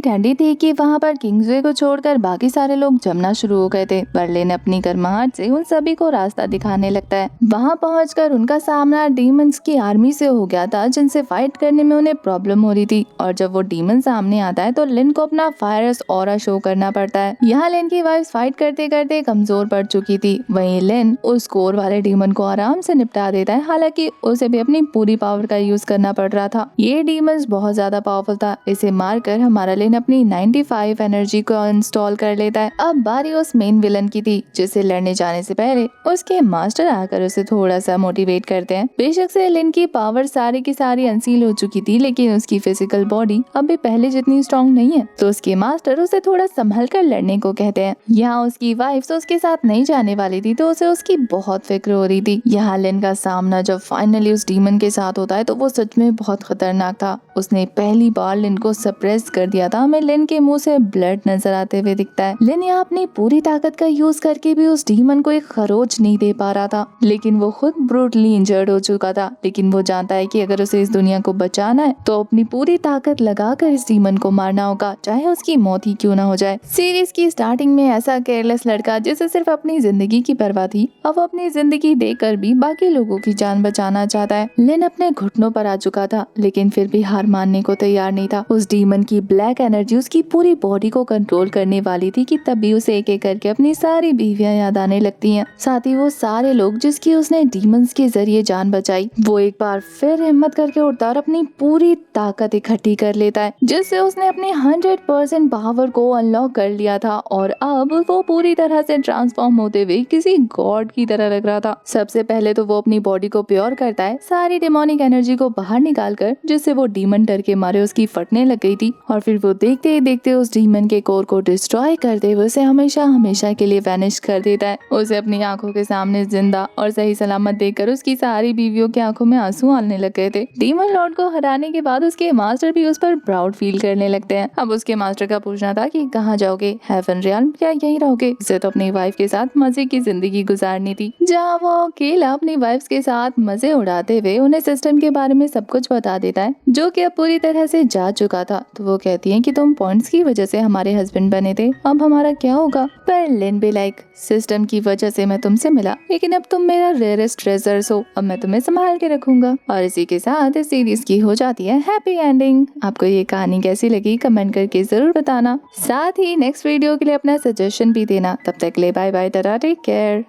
ठंडी थी कि वहाँ पर किंग्सवे को छोड़कर बाकी सारे लोग जमना शुरू हो गए थे, पर लिन अपनी गर्माहट से उन सभी को रास्ता दिखाने लगता है। वहाँ पहुंचकर उनका सामना डीमंस की आर्मी से हो गया था, जिनसे फाइट करने में उन्हें प्रॉब्लम हो रही थी। और जब वो डीमन सामने आता है तो लिन को अपना फायरस ऑरा शो करना पड़ता है। यहाँ लिन की वाइफ फाइट करते करते कमजोर पड़ चुकी थी, वहीं लिन उस कोर वाले डीमन को आराम से निपटा देता है, हालांकि उसे भी अपनी पूरी पावर का यूज करना पड़ रहा था। ये डीमंस बहुत ज्यादा पावरफुल था। इसे मारकर हमारा लिन अपनी 95 एनर्जी को इंस्टॉल कर लेता है। अब बारी उस मेन विलन की थी, जिसे लड़ने जाने से पहले उसके मास्टर आकर उसे थोड़ा सा मोटिवेट करते हैं। बेशक से लिन की पावर सारी की सारी अनसील हो चुकी थी, लेकिन उसकी फिजिकल बॉडी अब भी पहले जितनी स्ट्रॉन्ग नहीं है, तो उसके मास्टर उसे थोड़ा संभल कर लड़ने को कहते हैं। यहाँ उसकी वाइफ उसके साथ नहीं जाने वाली थी, तो उसे उसकी बहुत फिक्र हो रही थी। यहाँ लिन का सामना जब फाइनली उस डीमन के साथ होता है तो वो सच में बहुत खतरनाक था। उसने पहली बार लिन को सप्रेस कर दिया था। हमें लिन के मुंह से ब्लड नजर आते हुए दिखता है। लिन यहाँ अपनी पूरी ताकत का यूज करके भी उस डीमन को एक खरोच नहीं दे पा रहा था, लेकिन वो खुद ब्रूटली इंजर्ड हो चुका था। लेकिन वो जानता है कि अगर उसे इस दुनिया को बचाना है तो अपनी पूरी ताकत लगाकर इस डीमन को मारना होगा, चाहे उसकी मौत ही क्यों ना हो जाए। सीरीज की स्टार्टिंग में ऐसा केयरलेस लड़का जिसे सिर्फ अपनी जिंदगी की परवाह थी, अब वो अपनी जिंदगी देकर भी बाकी लोगों की जान बचाना चाहता है। लिन अपने घुटनों पर आ चुका था, लेकिन फिर भी हार मानने को तैयार नहीं था। उस डीमन की ब्लैक एनर्जी उसकी पूरी बॉडी को कंट्रोल करने वाली थी कि तब भी उसे एक एक करके अपनी सारी बीवियां याद आने लगती हैं। साथ ही वो सारे लोग जिसकी उसने डीमंस के जरिए जान बचाई, वो एक बार फिर हिम्मत करके उठता और अपनी पूरी ताकत इकट्ठी कर लेता है, जिससे उसने अपनी 100% पावर को अनलॉक कर लिया था और अब वो पूरी तरह से ट्रांसफॉर्म होते हुए किसी गॉड की तरह लग रहा था। सबसे पहले तो वो अपनी बॉडी को प्योर करता है, सारी डेमोनिक एनर्जी को बाहर निकाल कर, जिससे वो डीमन डर के मारे उसकी फटने लग गई थी। और फिर वो देखते ही देखते उस डीमन के कोर को डिस्ट्रॉय करते हुए उसे हमेशा हमेशा के लिए वैनिश कर देता है। उसे अपनी आंखों के सामने जिंदा और सही सलामत देखकर उसकी सारी बीवियों की आंखों में आंसू आने लग गए थे। डीमन लॉर्ड को हराने के बाद उसके मास्टर भी उस पर प्राउड फील करने लगते हैं। अब उसके मास्टर का पूछना था कि कहाँ जाओगे, हेवन रियल क्या यहीं रहोगे? उसे तो अपनी वाइफ के साथ मजे की जिंदगी गुजारनी थी। जहाँ वो अकेला अपनी वाइफ के साथ मजे उड़ाते हुए उन्हें सिस्टम के बारे में सब कुछ बता देता है, जो कि अब पूरी तरह से जा चुका था। तो वो कहती है कि तुम पॉइंट्स की वजह से हमारे हस्बैंड बने थे, अब हमारा क्या होगा? पर लिन भी लाइक, सिस्टम की वजह से मैं तुमसे मिला, लेकिन अब तुम मेरा रेयरेस्ट ट्रेजर्स हो, अब मैं तुम्हें संभाल के रखूंगा। और इसी के साथ इस सीरीज की हो जाती है हैप्पी एंडिंग। आपको ये कहानी कैसी लगी कमेंट करके जरूर बताना। साथ ही नेक्स्ट वीडियो के लिए अपना सजेशन भी देना। तब तक ले bye bye, ta ta, take care.